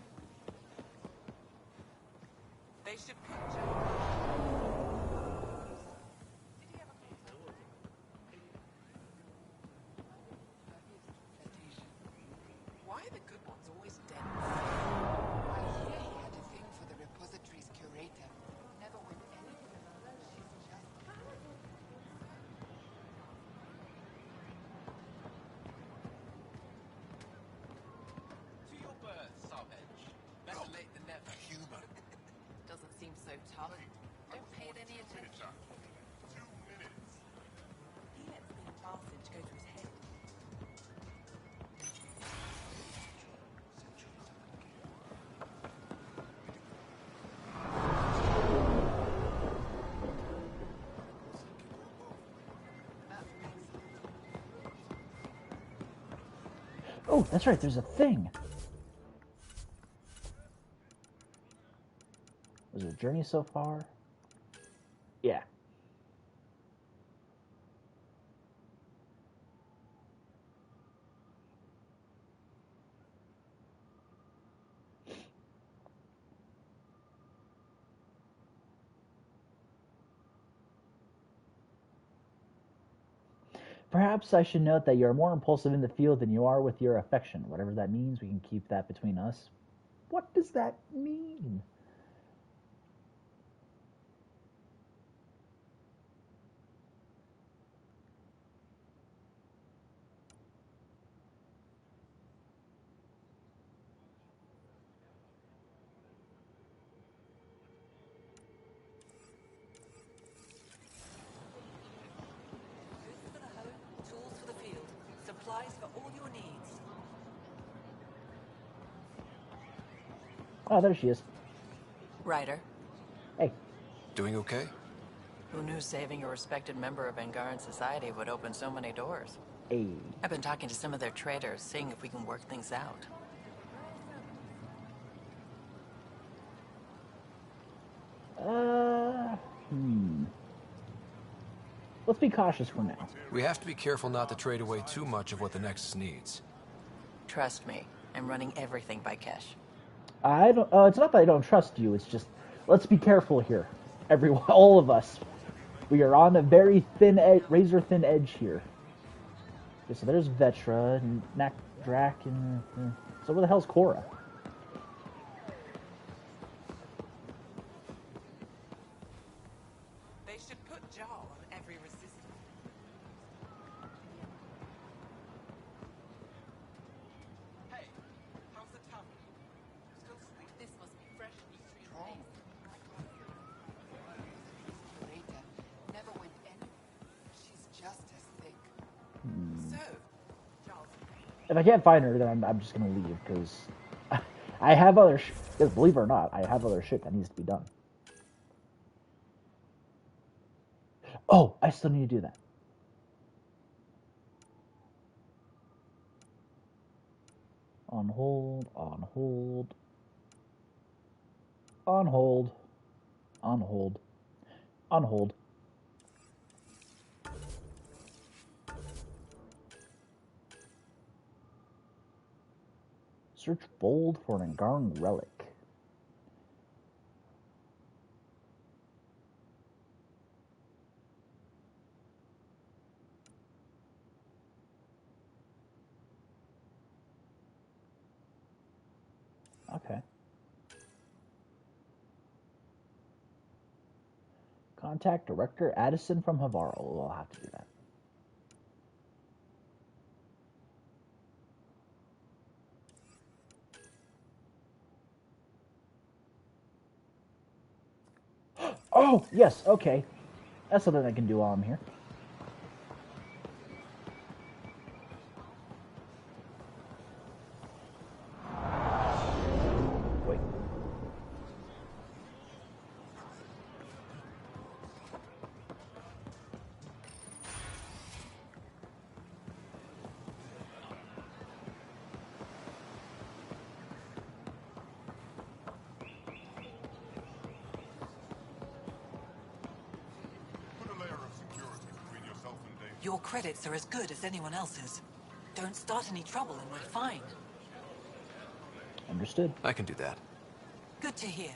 Oh, that's right, there's a thing. Was it a journey so far? Yeah. Perhaps I should note that you are more impulsive in the field than you are with your affection. Whatever that means, we can keep that between us. What does that mean? Oh, there she is. Ryder. Hey. Doing okay? Who knew saving a respected member of Angaran society would open so many doors? Hey. I've been talking to some of their traders, seeing if we can work things out. Let's be cautious for now. We have to be careful not to trade away too much of what the Nexus needs. Trust me, I'm running everything by Kesh. I don't. It's not that I don't trust you. It's just, let's be careful here, everyone, all of us. We are on a very thin edge, razor thin edge here. Okay, so there's Vetra and Nakdrak and. So where the hell's Cora? If I can't find her, then I'm just gonna leave, because I have other because believe it or not, I have other shit that needs to be done. Oh, I still need to do that. On hold, on hold, on hold, on hold, on hold. Search bold for an Angaran relic. Okay. Contact Director Addison from Havaro. We'll have to do that. Oh, yes, okay. That's something I can do while I'm here. Wait. Your credits are as good as anyone else's. Don't start any trouble and we're fine. Understood. I can do that. Good to hear.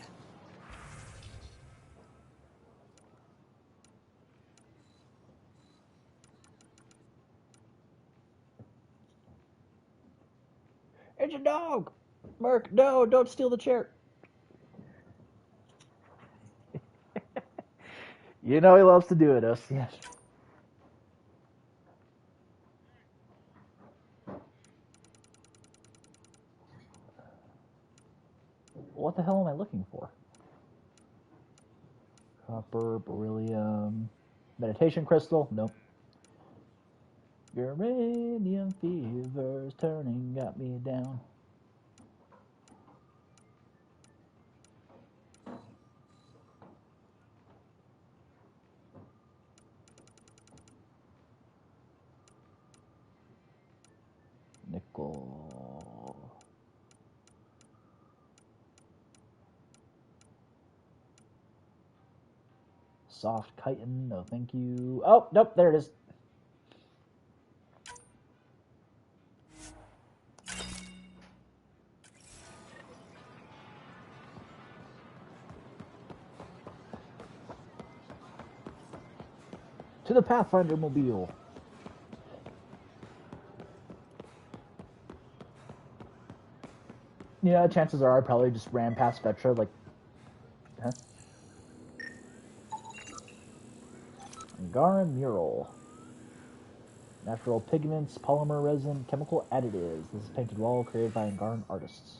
It's a dog! Merc, no, don't steal the chair. You know he loves to do it, us, yes. What the hell am I looking for? Copper, beryllium, meditation crystal? Nope. Uranium fever's turning, got me down. Nickel. Soft chitin, no thank you. Oh, nope, there it is. To the Pathfinder mobile. Yeah, chances are I probably just ran past Vetra, like, huh? Angaran mural. Natural pigments, polymer resin, chemical additives. This is painted wall created by Angaran artists.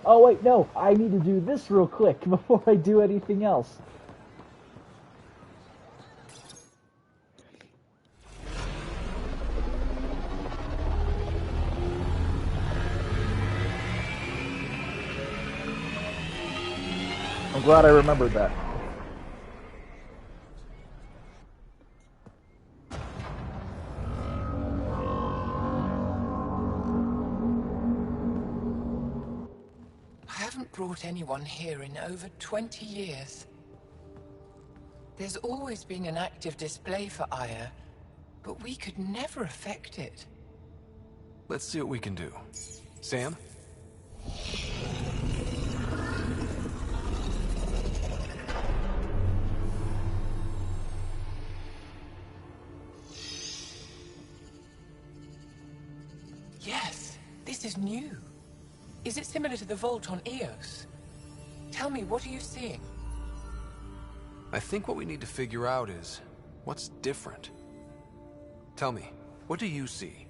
Oh wait, no, I need to do this real quick before I do anything else. I'm glad I remembered that. I haven't brought anyone here in over 20 years. There's always been an active display for Aya, but we could never affect it. Let's see what we can do. Sam? Yes, this is new. Is it similar to the vault on Eos? Tell me, what are you seeing? I think what we need to figure out is what's different. Tell me, what do you see?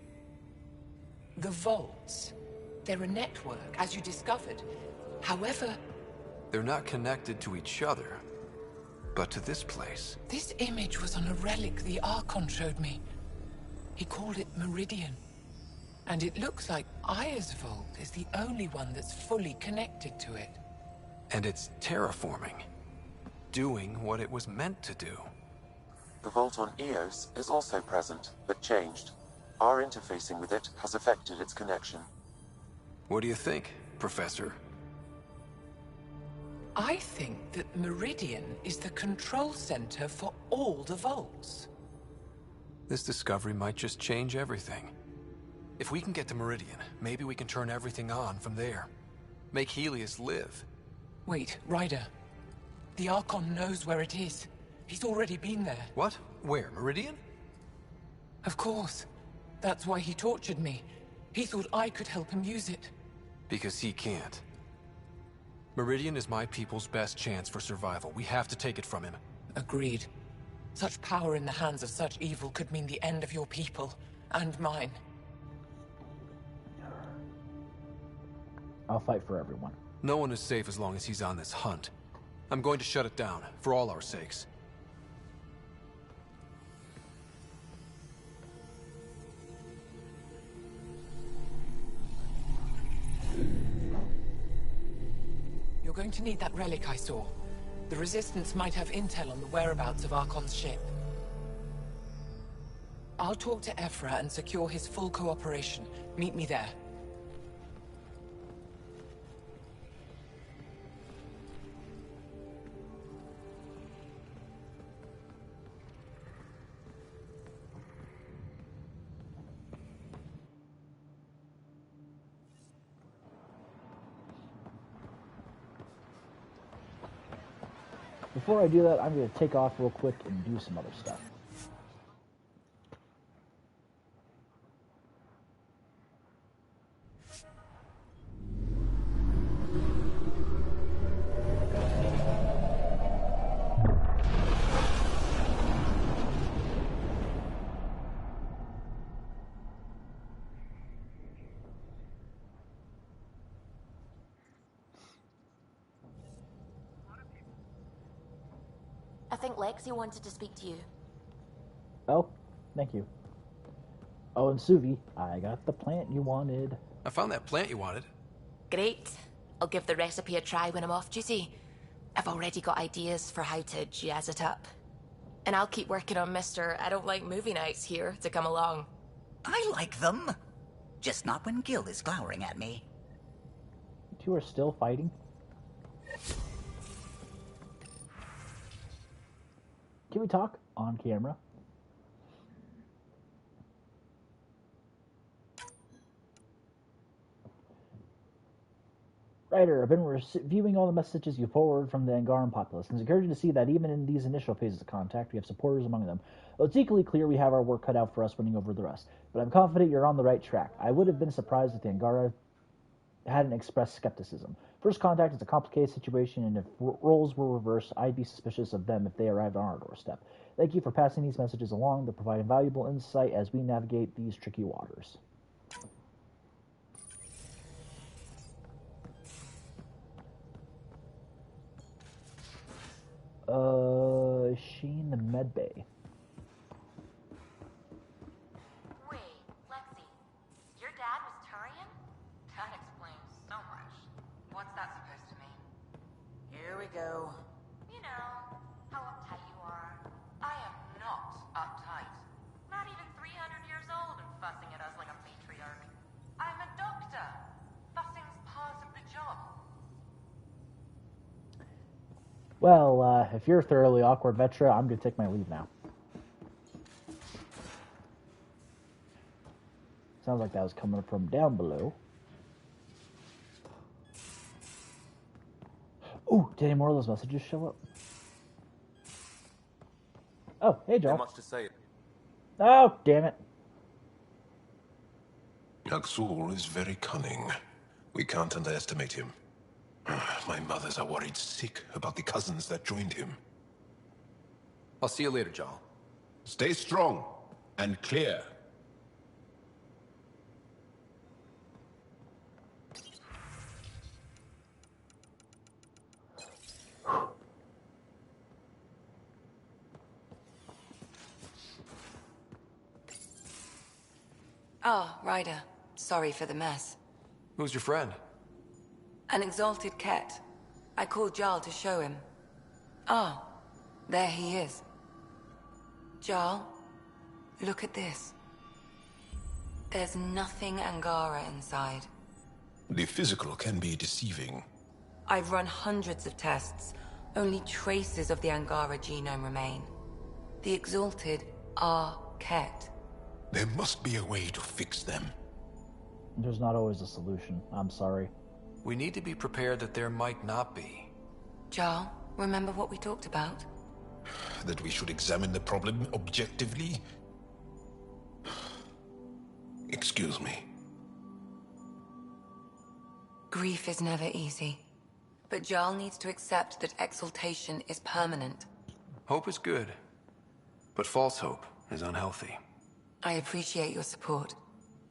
The vaults. They're a network, as you discovered. However... They're not connected to each other, but to this place. This image was on a relic the Archon showed me. He called it Meridian. And it looks like Aya's vault is the only one that's fully connected to it. And it's terraforming. Doing what it was meant to do. The vault on Eos is also present, but changed. Our interfacing with it has affected its connection. What do you think, Professor? I think that Meridian is the control center for all the vaults. This discovery might just change everything. If we can get to Meridian, maybe we can turn everything on from there. Make Helios live. Wait, Ryder. The Archon knows where it is. He's already been there. What? Where? Meridian? Of course. That's why he tortured me. He thought I could help him use it. Because he can't. Meridian is my people's best chance for survival. We have to take it from him. Agreed. Such power in the hands of such evil could mean the end of your people, and mine. I'll fight for everyone. No one is safe as long as he's on this hunt. I'm going to shut it down, for all our sakes. You're going to need that relic I saw. The Resistance might have intel on the whereabouts of Archon's ship. I'll talk to Ephra and secure his full cooperation. Meet me there. Before I do that, I'm going to take off real quick and do some other stuff. I think Lexi wanted to speak to you. Oh, thank you. Oh, and Suvi, I got the plant you wanted. I found that plant you wanted. Great. I'll give the recipe a try when I'm off duty. I've already got ideas for how to jazz it up. And I'll keep working on Mr. I don't like movie nights here to come along. I like them. Just not when Gil is glowering at me. You two are still fighting? Can we talk on camera? Ryder, I've been reviewing all the messages you forward from the Angaran populace, and it's encouraging to see that even in these initial phases of contact, we have supporters among them. Though it's equally clear we have our work cut out for us winning over the rest. But I'm confident you're on the right track. I would have been surprised if the Angara hadn't expressed skepticism. First contact is a complicated situation, and if roles were reversed, I'd be suspicious of them if they arrived on our doorstep. Thank you for passing these messages along. They're providing valuable insight as we navigate these tricky waters. Is she in the med bay? Wait, Lexi, your dad was Turian? That explains so much. What's that supposed to mean? Here we go. You know, how uptight you are. I am not uptight. Not even 300 years old and fussing at us like a matriarch. I'm a doctor. Fussing's part of the job. Well, if you're thoroughly awkward, Vetra, I'm going to take my leave now. Sounds like that was coming from down below. Ooh, did any more of those messages show up? Oh, hey, Joel. Not much to say. Oh, damn it. Yaksul is very cunning. We can't underestimate him. My mothers are worried sick about the cousins that joined him. I'll see you later, Joel. Stay strong and clear. Ah, Ryder. Sorry for the mess. Who's your friend? An exalted cat. I called Jarl to show him. Ah, there he is. Jarl, look at this. There's nothing Angara inside. The physical can be deceiving. I've run hundreds of tests. Only traces of the Angara genome remain. The exalted are Ket. There must be a way to fix them. There's not always a solution. I'm sorry. We need to be prepared that there might not be. Jarl, remember what we talked about? That we should examine the problem objectively? Excuse me. Grief is never easy. But Jarl needs to accept that exaltation is permanent. Hope is good, but false hope is unhealthy. I appreciate your support.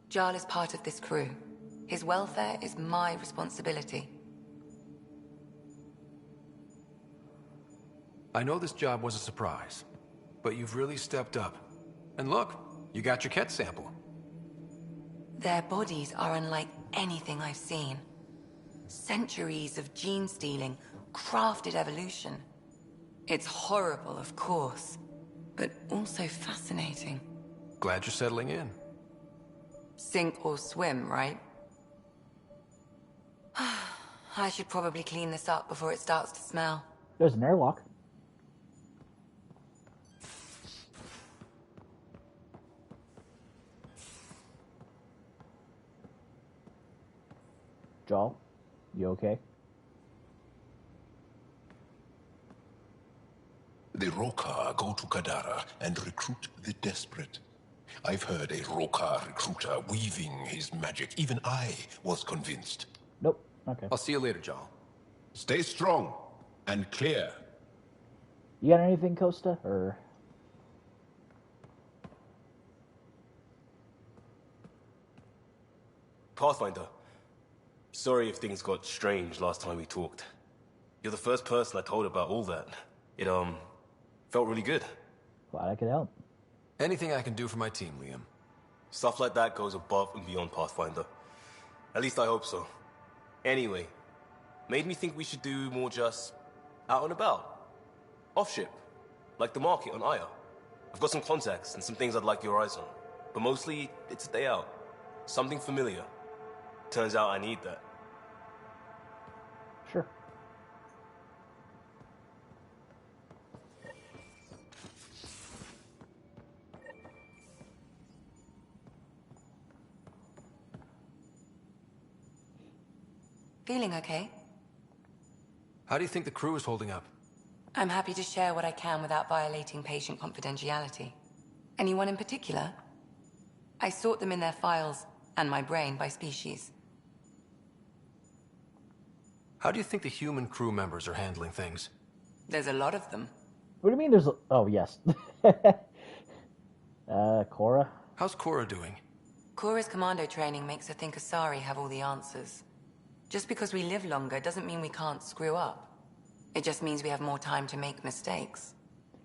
Jarl is part of this crew. His welfare is my responsibility. I know this job was a surprise, but you've really stepped up. And look, you got your Ket sample. Their bodies are unlike anything I've seen. Centuries of gene stealing, crafted evolution. It's horrible, of course, but also fascinating. Glad you're settling in. Sink or swim, right? I should probably clean this up before it starts to smell. There's an airlock. Jarl, you okay? The Rokar go to Kadara and recruit the desperate. I've heard a Rokar recruiter weaving his magic. Even I was convinced. Nope. Okay. I'll see you later, Jarl. Stay strong and clear. You got anything, Costa? Or... Pathfinder. Sorry if things got strange last time we talked. You're the first person I told about all that. It, felt really good. Glad I could help. Anything I can do for my team, Liam. Stuff like that goes above and beyond Pathfinder. At least I hope so. Anyway, made me think we should do more just out and about. Off ship. Like the market on Aya. I've got some contacts and some things I'd like your eyes on. But mostly, it's a day out. Something familiar. Turns out I need that. Sure. Feeling okay? How do you think the crew is holding up? I'm happy to share what I can without violating patient confidentiality. Anyone in particular? I sort them in their files, and my brain by species. How do you think the human crew members are handling things? There's a lot of them. What do you mean there's a... Oh, yes. Cora? How's Cora doing? Cora's commando training makes her think Asari have all the answers. Just because we live longer doesn't mean we can't screw up. It just means we have more time to make mistakes.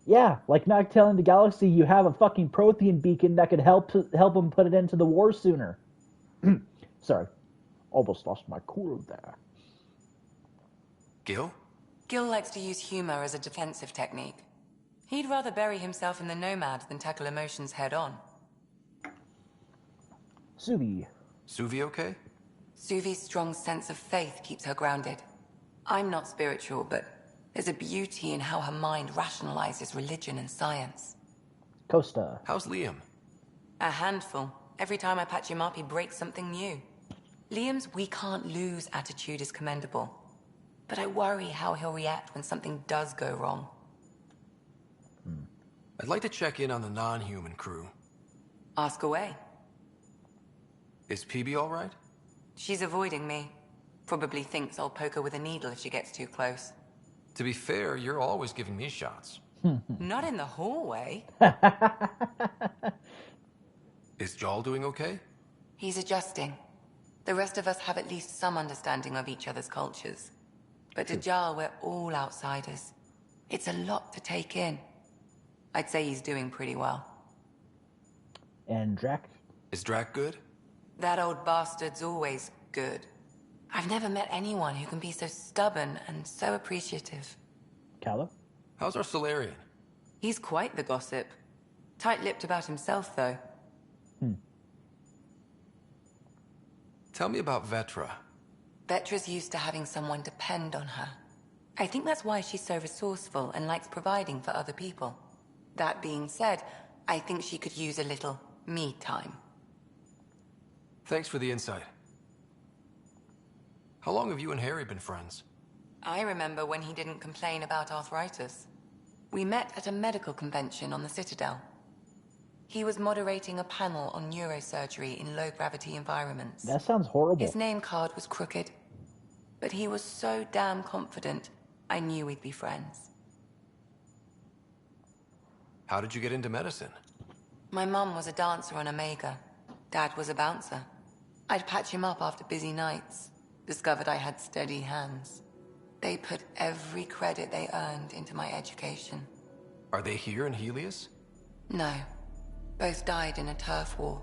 Yeah, like not telling the galaxy you have a fucking Prothean beacon that could help them put it into the war sooner. Sorry. Almost lost my cool there. Gil? Gil likes to use humor as a defensive technique. He'd rather bury himself in the Nomad than tackle emotions head-on. Suvi. Suvi okay? Suvi's strong sense of faith keeps her grounded. I'm not spiritual, but there's a beauty in how her mind rationalizes religion and science. Costa. How's Liam? A handful. Every time I patch him up, he breaks something new. Liam's we can't lose attitude is commendable. But I worry how he'll react when something does go wrong. I'd like to check in on the non-human crew. Ask away. Is PB all right? She's avoiding me. Probably thinks I'll poke her with a needle if she gets too close. To be fair, you're always giving me shots. Not in the hallway. Is Jarl doing okay? He's adjusting. The rest of us have at least some understanding of each other's cultures. But to Jarl, we're all outsiders. It's a lot to take in. I'd say he's doing pretty well. And Drac? Is Drac good? That old bastard's always good. I've never met anyone who can be so stubborn and so appreciative. Calla? How's our Solarian? He's quite the gossip. Tight-lipped about himself, though. Tell me about Vetra. Vetra's used to having someone depend on her. I think that's why she's so resourceful and likes providing for other people. That being said, I think she could use a little me time. Thanks for the insight. How long have you and Harry been friends? I remember when he didn't complain about arthritis. We met at a medical convention on the Citadel. He was moderating a panel on neurosurgery in low-gravity environments. That sounds horrible. His name card was crooked. But he was so damn confident, I knew we'd be friends. How did you get into medicine? My mum was a dancer on Omega. Dad was a bouncer. I'd patch him up after busy nights. Discovered I had steady hands. They put every credit they earned into my education. Are they here in Helios? No. Both died in a turf war.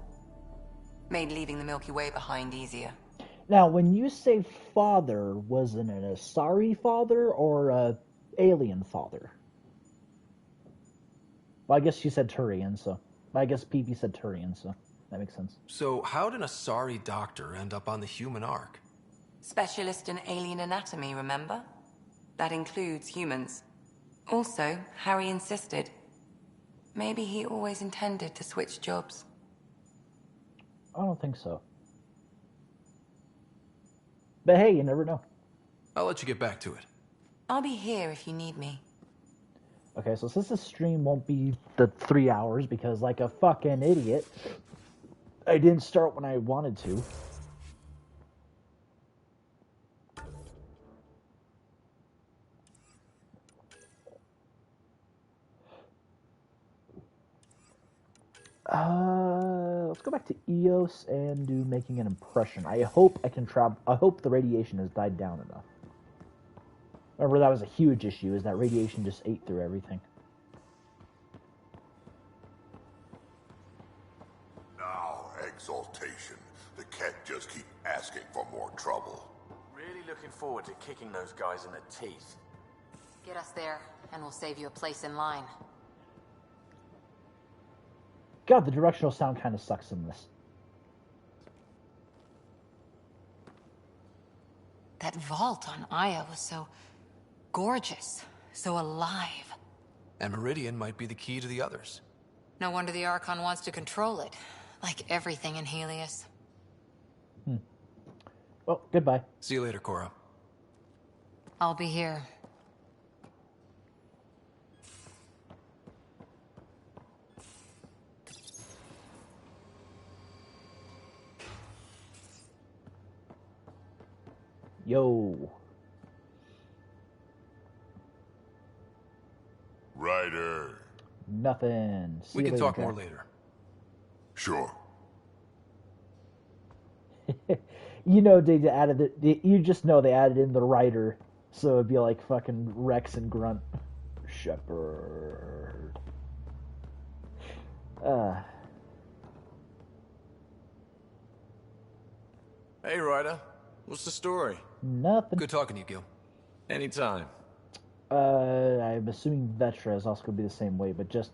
Made leaving the Milky Way behind easier. Now, when you say father, was it an Asari father or a alien father? Well, I guess you said Turian, so... I guess PP said Turian, so that makes sense. So how did an Asari doctor end up on the human Ark? Specialist in alien anatomy, remember? That includes humans. Also, Harry insisted. Maybe he always intended to switch jobs. I don't think so. But hey, you never know. I'll let you get back to it. I'll be here if you need me. Okay, so since this stream won't be the 3 hours, because like a fucking idiot, I didn't start when I wanted to. Let's go back to Eos and do making an impression. I hope I can travel. I hope the radiation has died down enough. Remember, that was a huge issue, is that radiation just ate through everything. Now, exaltation. The Ket just keep asking for more trouble. Really looking forward to kicking those guys in the teeth. Get us there, and we'll save you a place in line. God, the directional sound kind of sucks in this. That vault on Aya was so gorgeous, so alive. And Meridian might be the key to the others. No wonder the Archon wants to control it, like everything in Helios. Well, goodbye. See you later, Cora. I'll be here. Yo. Ryder. Nothing. See We you can later, talk Jack. more later. Sure. You know, they added you just know they added in the writer, so it'd be like fucking Rex and Grunt. Shepherd. Hey, Ryder. What's the story? Nothing. Good talking to you, Gil. Anytime. I'm assuming Vetra is also going to be the same way, but just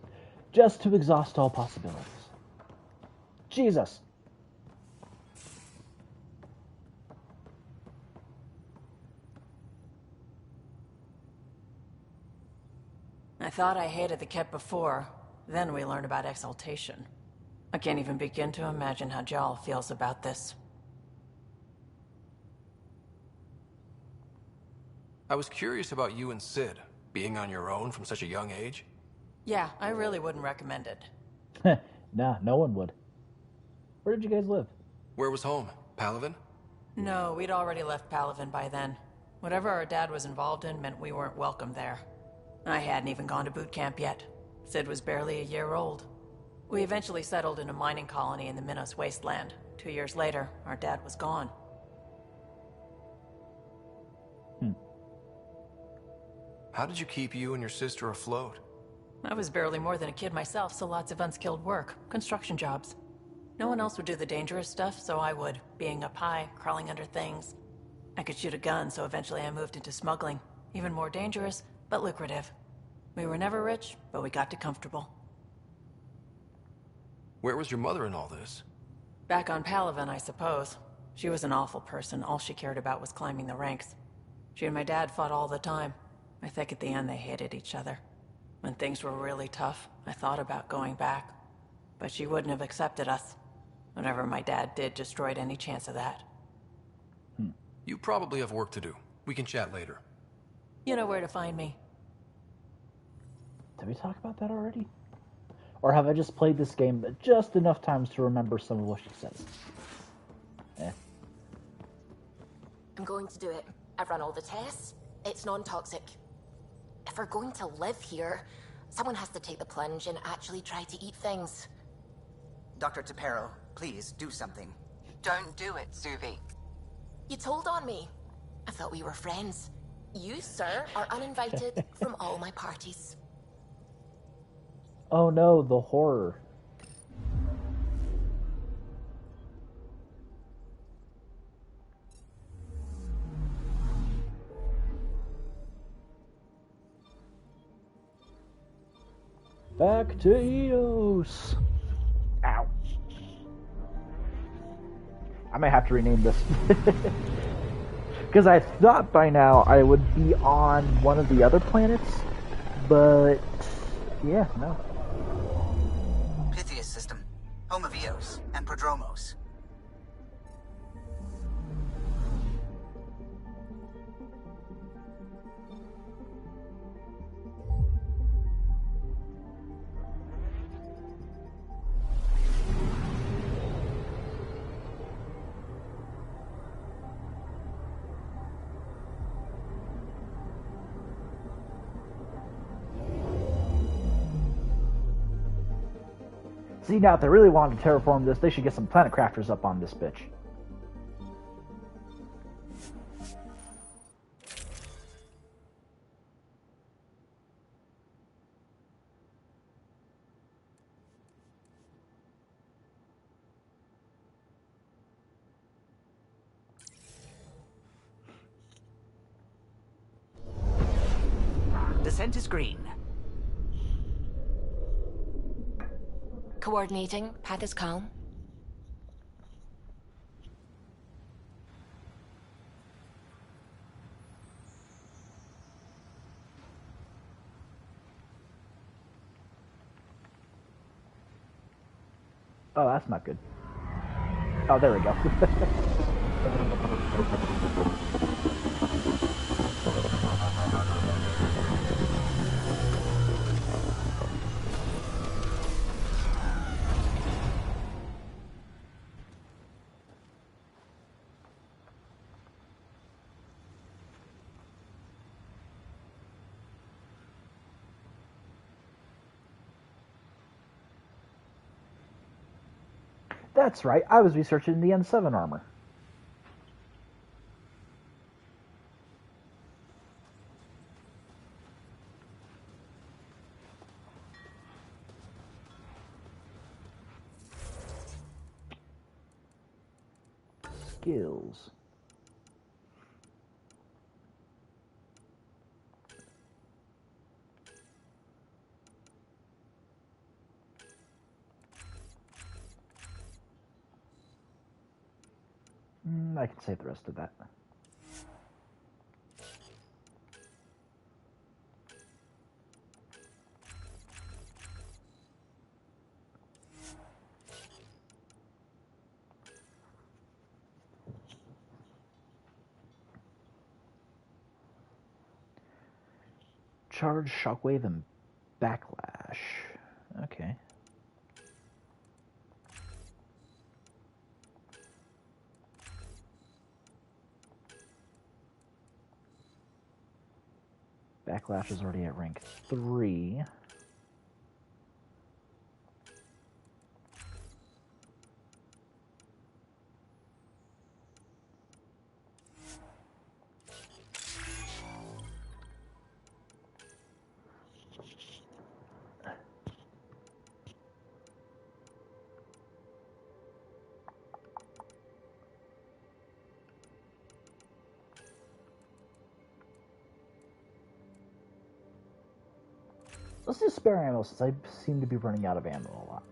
to exhaust all possibilities. Jesus. I thought I hated the Ket before. Then we learned about exaltation. I can't even begin to imagine how Jal feels about this. I was curious about you and Sid, being on your own from such a young age. Yeah, I really wouldn't recommend it. Nah, no one would. Where did you guys live? Where was home? Palaven? No, we'd already left Palaven by then. Whatever our dad was involved in meant we weren't welcome there. I hadn't even gone to boot camp yet. Sid was barely a year old. We eventually settled in a mining colony in the Minos wasteland. 2 years later, our dad was gone. How did you keep you and your sister afloat? I was barely more than a kid myself, so lots of unskilled work. Construction jobs. No one else would do the dangerous stuff, so I would, being up high, crawling under things. I could shoot a gun, so eventually I moved into smuggling. Even more dangerous, but lucrative. We were never rich, but we got to comfortable. Where was your mother in all this? Back on Palaven, I suppose. She was an awful person. All she cared about was climbing the ranks. She and my dad fought all the time. I think at the end they hated each other. When things were really tough, I thought about going back. But she wouldn't have accepted us. Whatever my dad did destroyed any chance of that. You probably have work to do. We can chat later. You know where to find me. Did we talk about that already? Or have I just played this game just enough times to remember some of what she said? I'm going to do it. I've run all the tests. It's non-toxic. If we're going to live here, someone has to take the plunge and actually try to eat things. Dr. Tapero, please do something. Don't do it, Suvi. You told on me. I thought we were friends. You, sir, are uninvited from all my parties. Oh no, the horror. Back to Eos. Ow. I might have to rename this. Because I thought by now I would be on one of the other planets, but yeah, no. Pythias system, home of Eos and Prodromos. See, now if they really wanted to terraform this, they should get some planet crafters up on this bitch. Descent is green. Coordinating. Path is calm. Oh, that's not good. Oh, there we go. That's right, I was researching the N7 armor. Skills. I can save the rest of that. Charge, shockwave, and backlash. Okay. Backlash is already at rank 3. Let's do spare ammo since I seem to be running out of ammo a lot.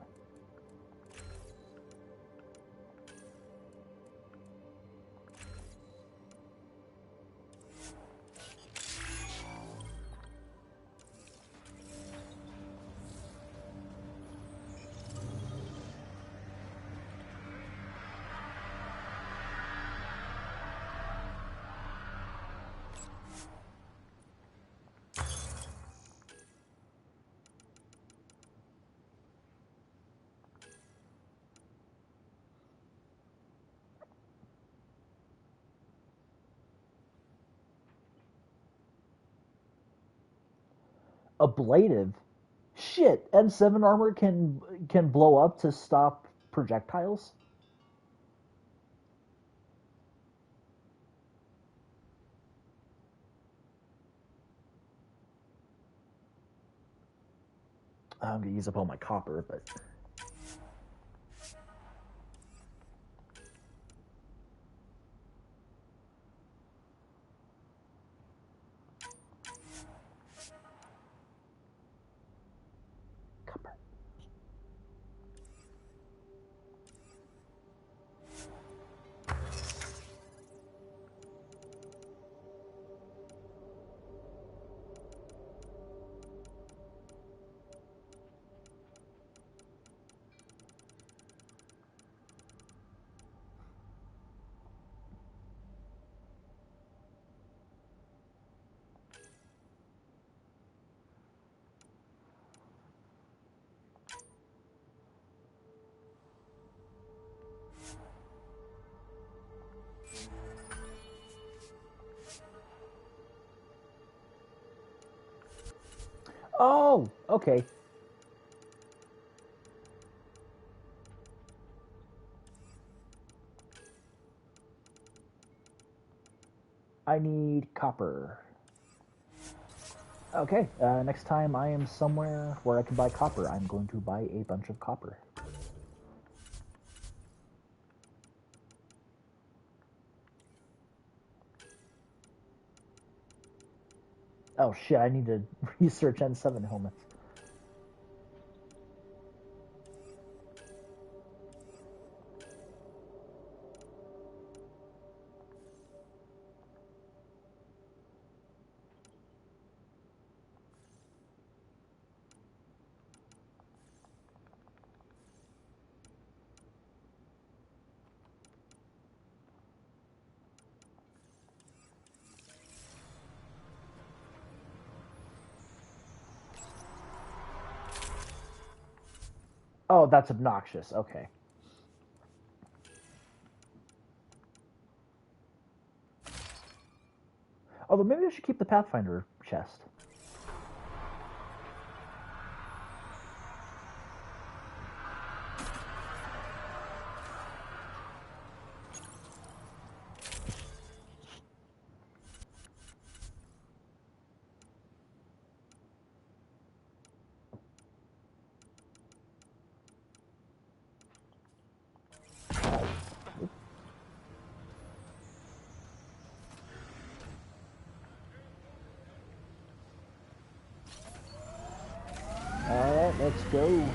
Ablative? Shit, N7 armor can blow up to stop projectiles? I'm gonna use up all my copper, but... Oh, okay. I need copper. Okay, next time I am somewhere where I can buy copper, I'm going to buy a bunch of copper. Oh shit, I need to research N7 helmets. Oh, that's obnoxious. Okay. Although maybe I should keep the Pathfinder chest. Alright, let's go.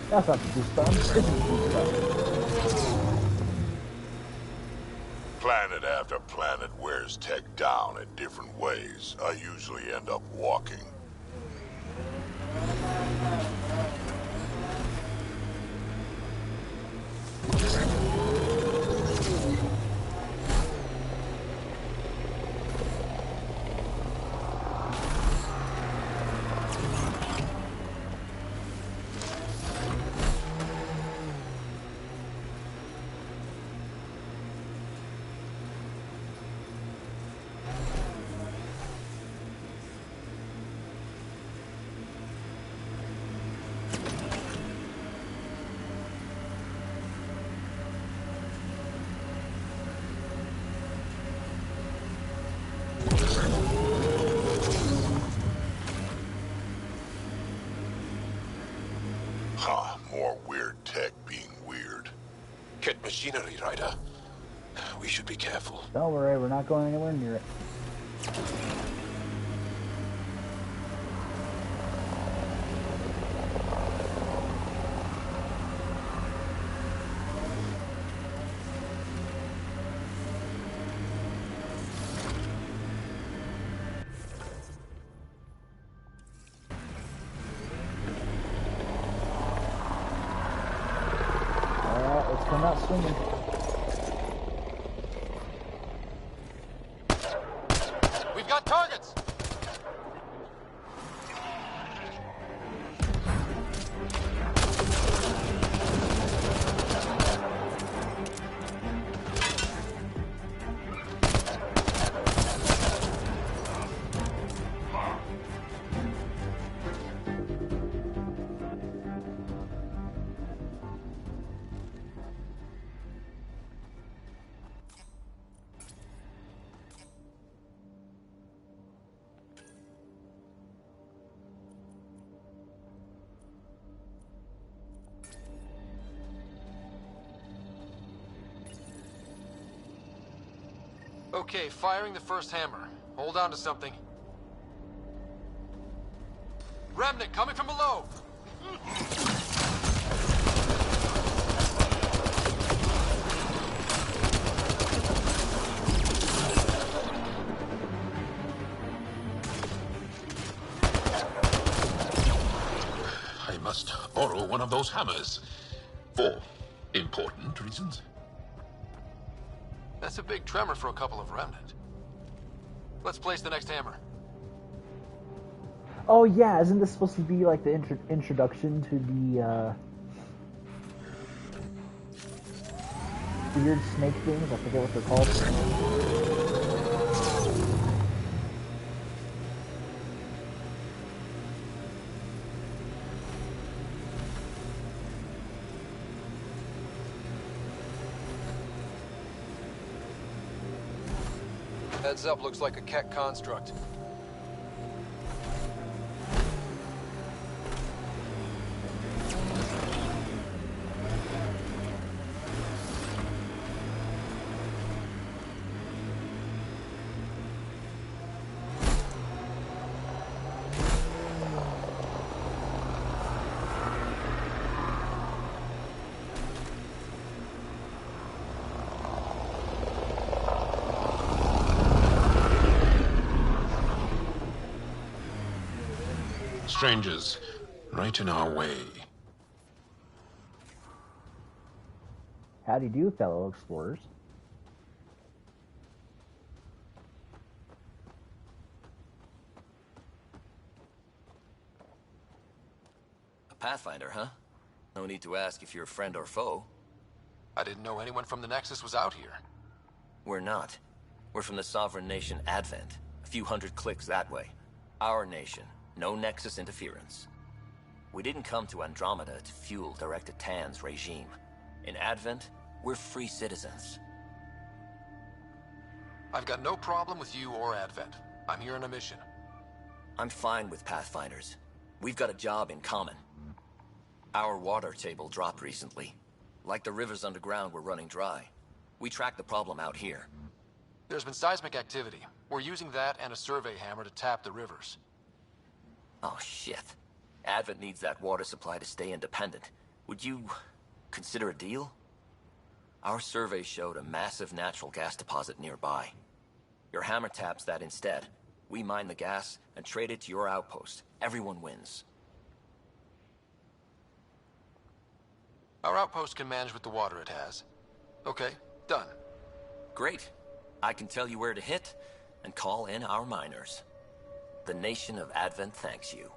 That's not the goosebumps. This is goosebumps. Planet after planet wears tech down in different ways. I usually end up walking. Ket machinery, Ryder. We should be careful. Don't worry, we're not going anywhere near it. Let's come out swinging. We've got targets! Okay, firing the first hammer. Hold on to something. Remnant coming from below! I must borrow one of those hammers. For important reasons. That's a big tremor for a couple of Remnant. Let's place the next hammer. Oh yeah, isn't this supposed to be like the introduction to the weird snake things? I forget what they're called. Heads up, looks like a Keck construct. Strangers, right in our way. Howdy do, fellow explorers. A Pathfinder, huh? No need to ask if you're a friend or foe. I didn't know anyone from the Nexus was out here. We're not. We're from the sovereign nation Advent. A few hundred clicks that way. Our nation. No Nexus interference. We didn't come to Andromeda to fuel Director Tan's regime. In Advent, we're free citizens. I've got no problem with you or Advent. I'm here on a mission. I'm fine with Pathfinders. We've got a job in common. Our water table dropped recently. Like the rivers underground were running dry. We tracked the problem out here. There's been seismic activity. We're using that and a survey hammer to tap the rivers. Oh, shit. Advent needs that water supply to stay independent. Would you consider a deal? Our survey showed a massive natural gas deposit nearby. Your hammer taps that instead. We mine the gas and trade it to your outpost. Everyone wins. Our outpost can manage with the water it has. Okay, done. Great. I can tell you where to hit and call in our miners. The nation of Advent thanks you.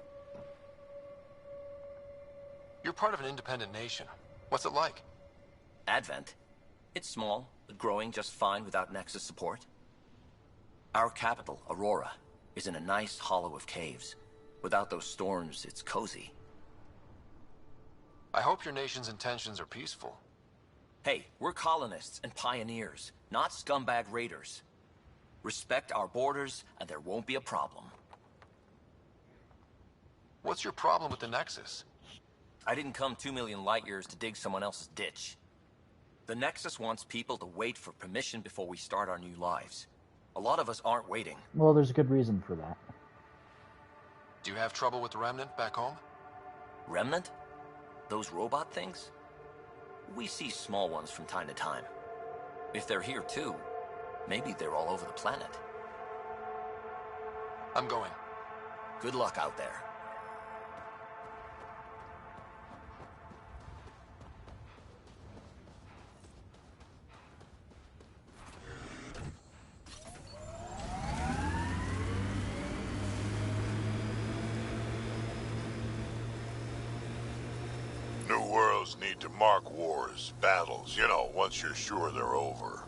You're part of an independent nation. What's it like? Advent? It's small, but growing just fine without Nexus support. Our capital, Aurora, is in a nice hollow of caves. Without those storms, it's cozy. I hope your nation's intentions are peaceful. Hey, we're colonists and pioneers, not scumbag raiders. Respect our borders, and there won't be a problem. What's your problem with the Nexus? I didn't come 2 million light years to dig someone else's ditch. The Nexus wants people to wait for permission before we start our new lives. A lot of us aren't waiting. Well, there's a good reason for that. Do you have trouble with the Remnant back home? Remnant? Those robot things? We see small ones from time to time. If they're here too, maybe they're all over the planet. I'm going. Good luck out there. New worlds need to mark wars, battles, you know, once you're sure they're over.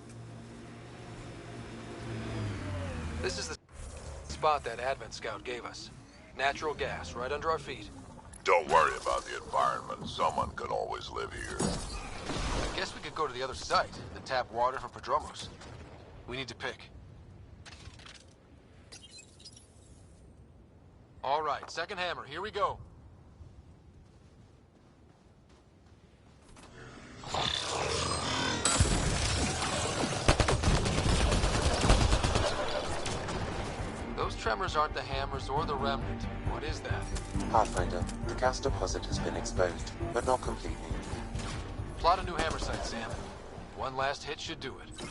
This is the spot that Advent Scout gave us. Natural gas, right under our feet. Don't worry about the environment. Someone could always live here. I guess we could go to the other site and tap water for Prodromos. We need to pick. All right, second hammer, here we go. Those tremors aren't the hammers or the remnant. What is that? Pathfinder, the gas deposit has been exposed, but not completely. Plot a new hammer site, Sam. One last hit should do it.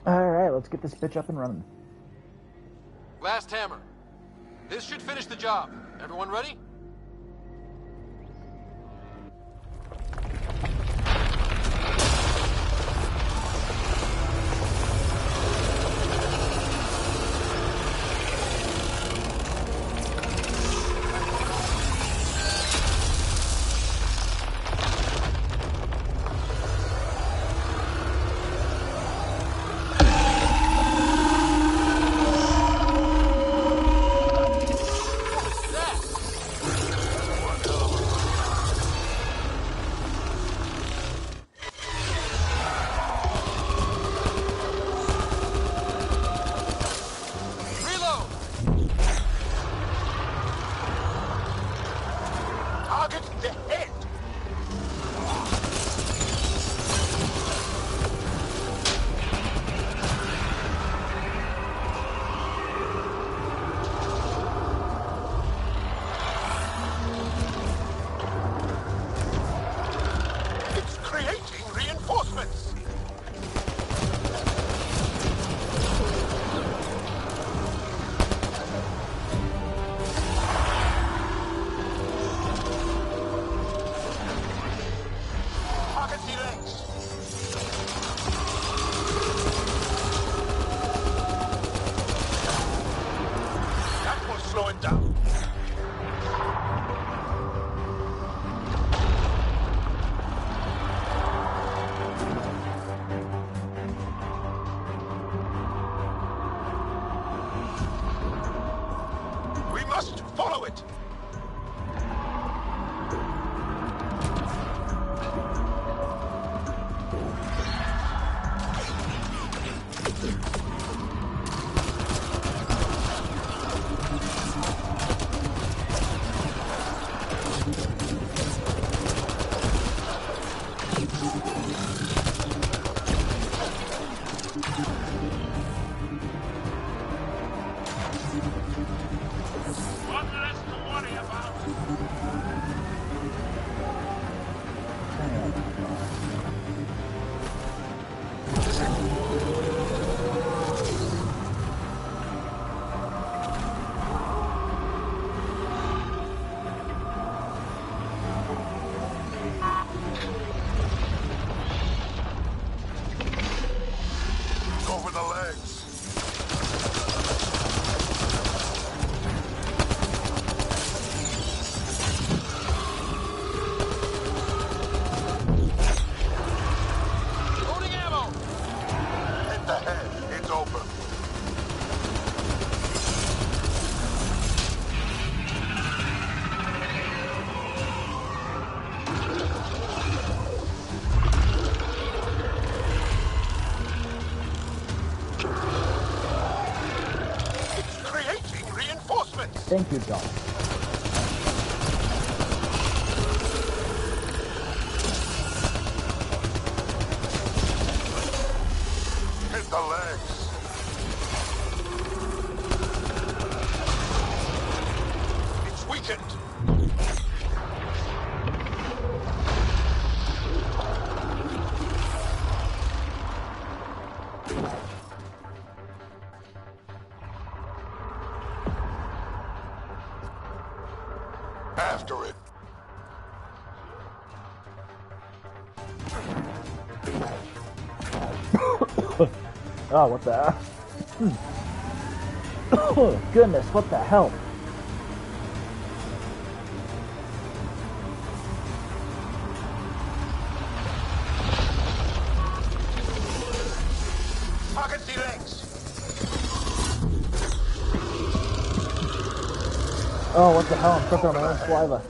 Alright, let's get this bitch up and running. Last hammer. This should finish the job. Everyone ready? It's open. It's creating reinforcements. Thank you, John. Hit the legs. It's weakened. After it. Oh, what the? Oh, goodness, what the hell? Target the legs. Oh, what the hell? I'm choking on my own saliva.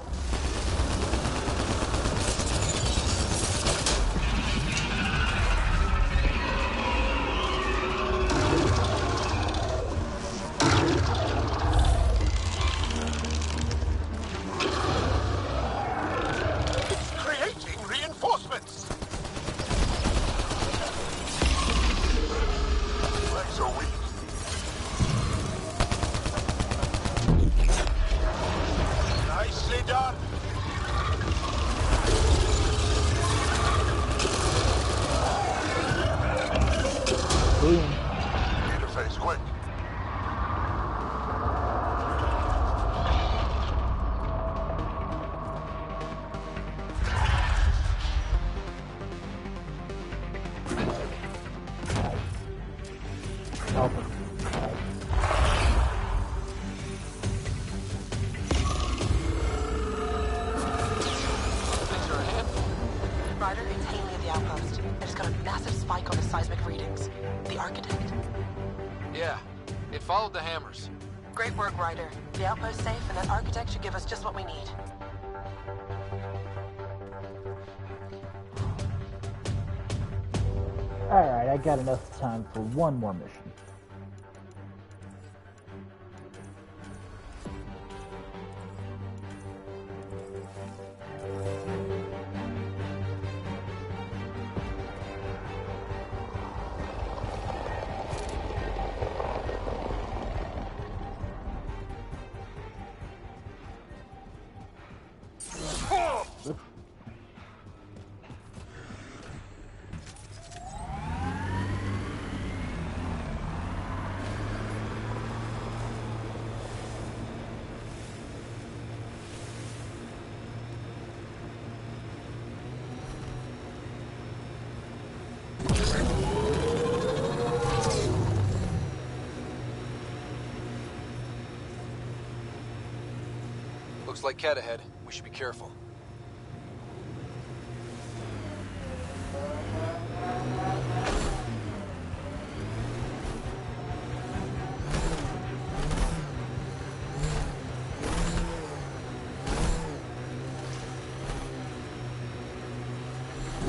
Creating reinforcements. Legs are weak. Nicely done. Boom. Interface quick. Ryder, it's Haley at the outpost. I just got a massive spike on the seismic readings. The architect. Yeah, it followed the hammers. Great work, Ryder. The outpost's safe, and that architect should give us just what we need. Alright, I got enough time for one more mission. Looks like Ket ahead. We should be careful.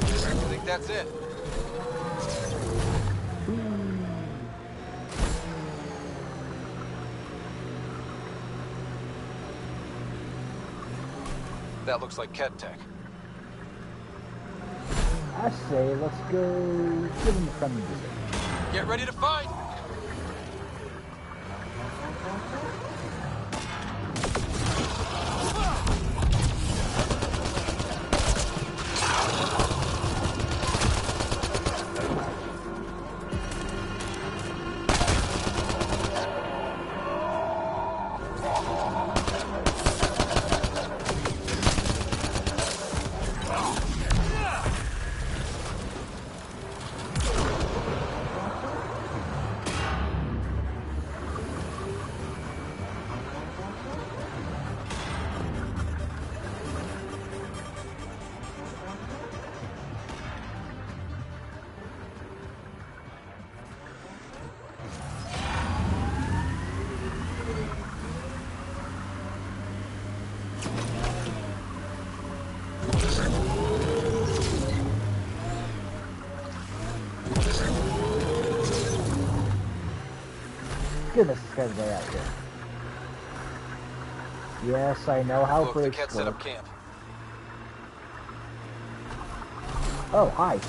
I think that's it. That looks like Ket tech. I say, let's go give him a friendly visit. Get ready to fight! Goodness, this guy's way out here. Yes, I know how Look, the breaks cat set work. up camp. Oh, hi.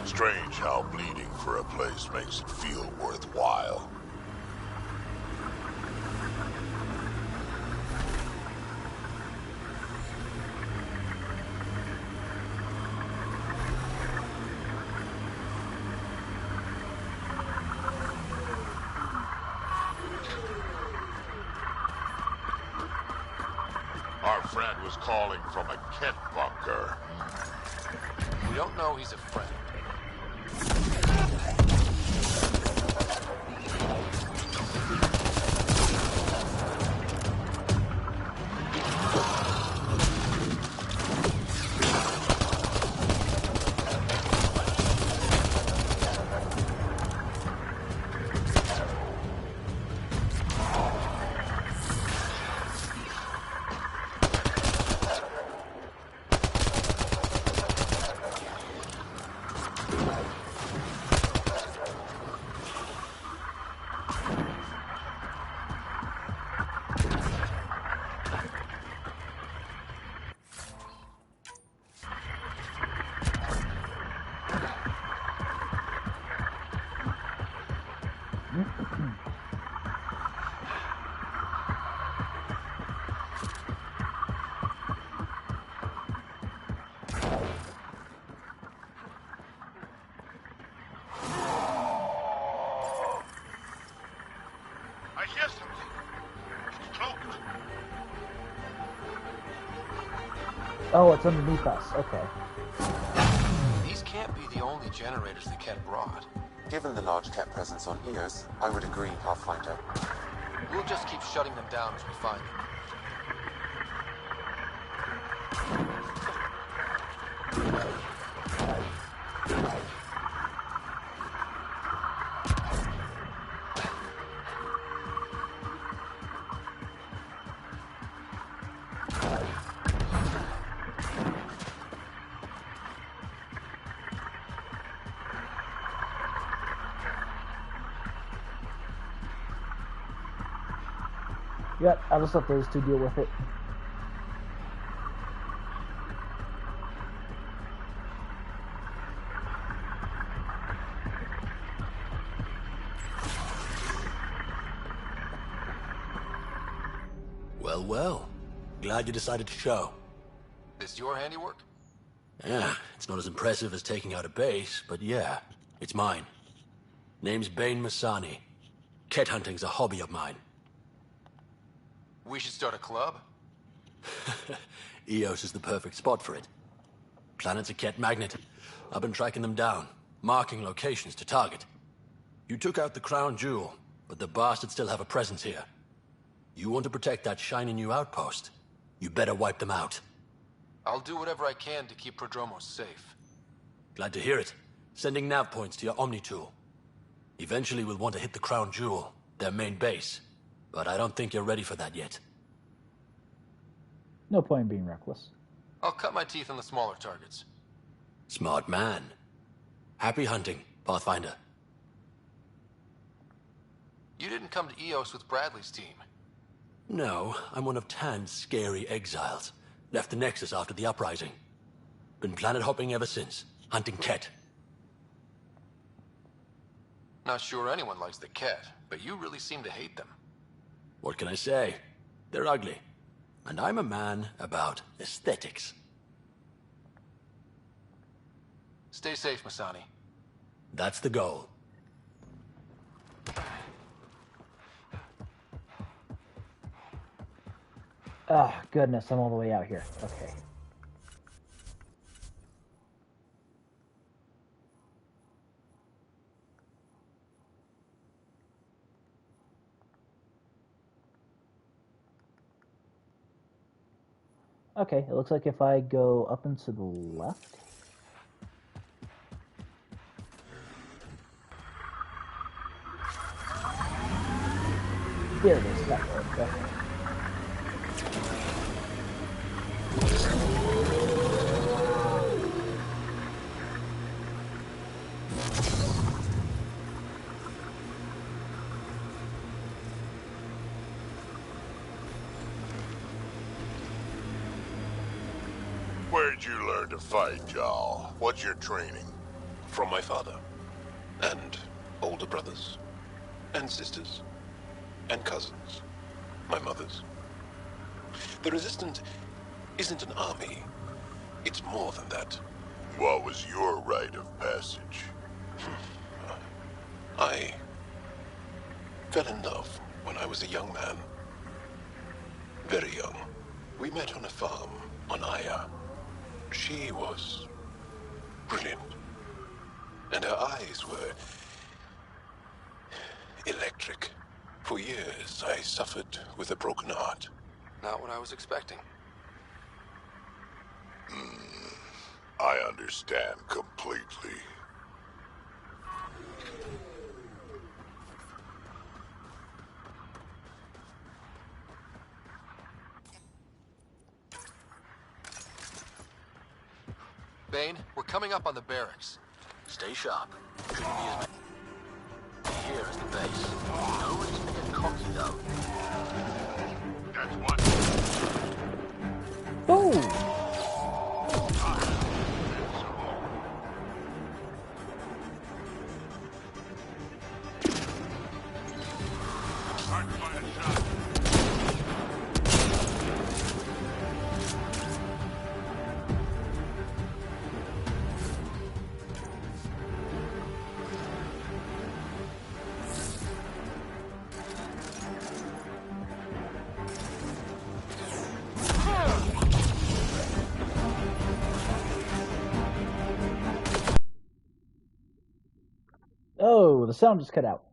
Strange how bleeding for a place makes it feel worthwhile. Our friend was calling from a Kett bunker. We don't know he's a friend. I hear something. It's cloaked. Oh, it's underneath us. Okay. These can't be the only generators the cat brought. Given the large Kett presence on Eos, I would agree, Pathfinder. We'll just keep shutting them down as we find them. Yep, I'll just let those two deal with it. Well, well. Glad you decided to show. This your handiwork? Yeah, it's not as impressive as taking out a base, but yeah, it's mine. Name's Bane Masani. Kett hunting's a hobby of mine. We should start a club? Eos is the perfect spot for it. Planet's a Kett magnet. I've been tracking them down, marking locations to target. You took out the crown jewel, but the bastards still have a presence here. You want to protect that shiny new outpost? You better wipe them out. I'll do whatever I can to keep Prodromos safe. Glad to hear it. Sending nav points to your Omni tool. Eventually we'll want to hit the crown jewel, their main base. But I don't think you're ready for that yet. No point in being reckless. I'll cut my teeth on the smaller targets. Smart man. Happy hunting, Pathfinder. You didn't come to Eos with Bradley's team. No, I'm one of Tan's scary exiles. Left the Nexus after the uprising. Been planet hopping ever since, hunting Kett. Not sure anyone likes the Kett, but you really seem to hate them. What can I say? They're ugly. And I'm a man about aesthetics. Stay safe, Masani. That's the goal. Oh, goodness, I'm all the way out here. Okay. Okay, it looks like if I go up and to the left. There it is, that road. Okay. Where'd you learn to fight, Jarl? What's your training? From my father. And older brothers. And sisters. And cousins. My mother's. The Resistance isn't an army. It's more than that. What was your rite of passage? I fell in love when I was a young man. Very young. We met on a farm on Aya. She was brilliant. And her eyes were electric. For years, I suffered with a broken heart. Not what I was expecting. I understand completely. Bane, we're coming up on the barracks. Stay sharp. Shouldn't be as many here as the base. No reason to get cocky, though. That's one. Oh! Oh, the sound just cut out.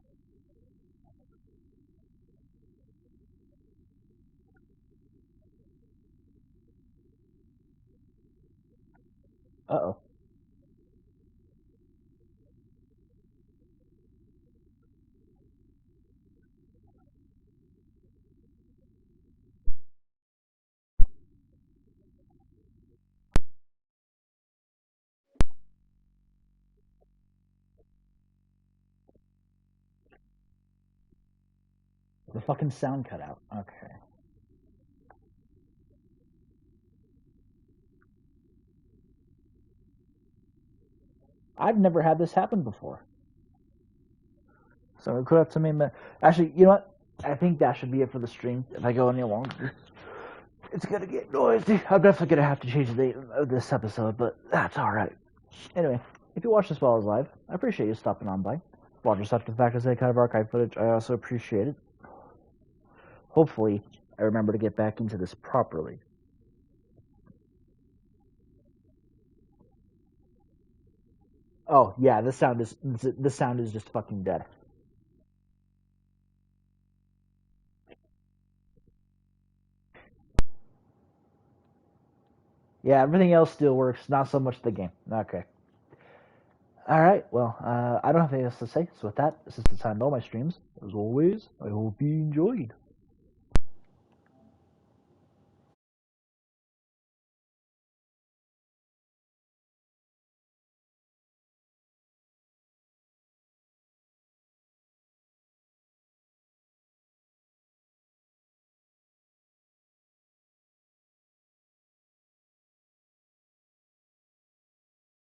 Uh-oh. The fucking sound cut out. Okay. I've never had this happen before. So it could have to me. Actually, you know what? I think that should be it for the stream. If I go any longer, it's gonna get noisy. I'm definitely gonna have to change the date of this episode, but that's alright. Anyway, if you watch this while I was live, I appreciate you stopping on by. Watch yourself to the fact of any kind of archive footage, I also appreciate it. Hopefully, I remember to get back into this properly. Oh yeah, this sound is just fucking dead. Yeah, everything else still works, not so much the game. Okay. Alright, well, I don't have anything else to say, so with that, this is the time of all my streams. As always, I hope you enjoyed.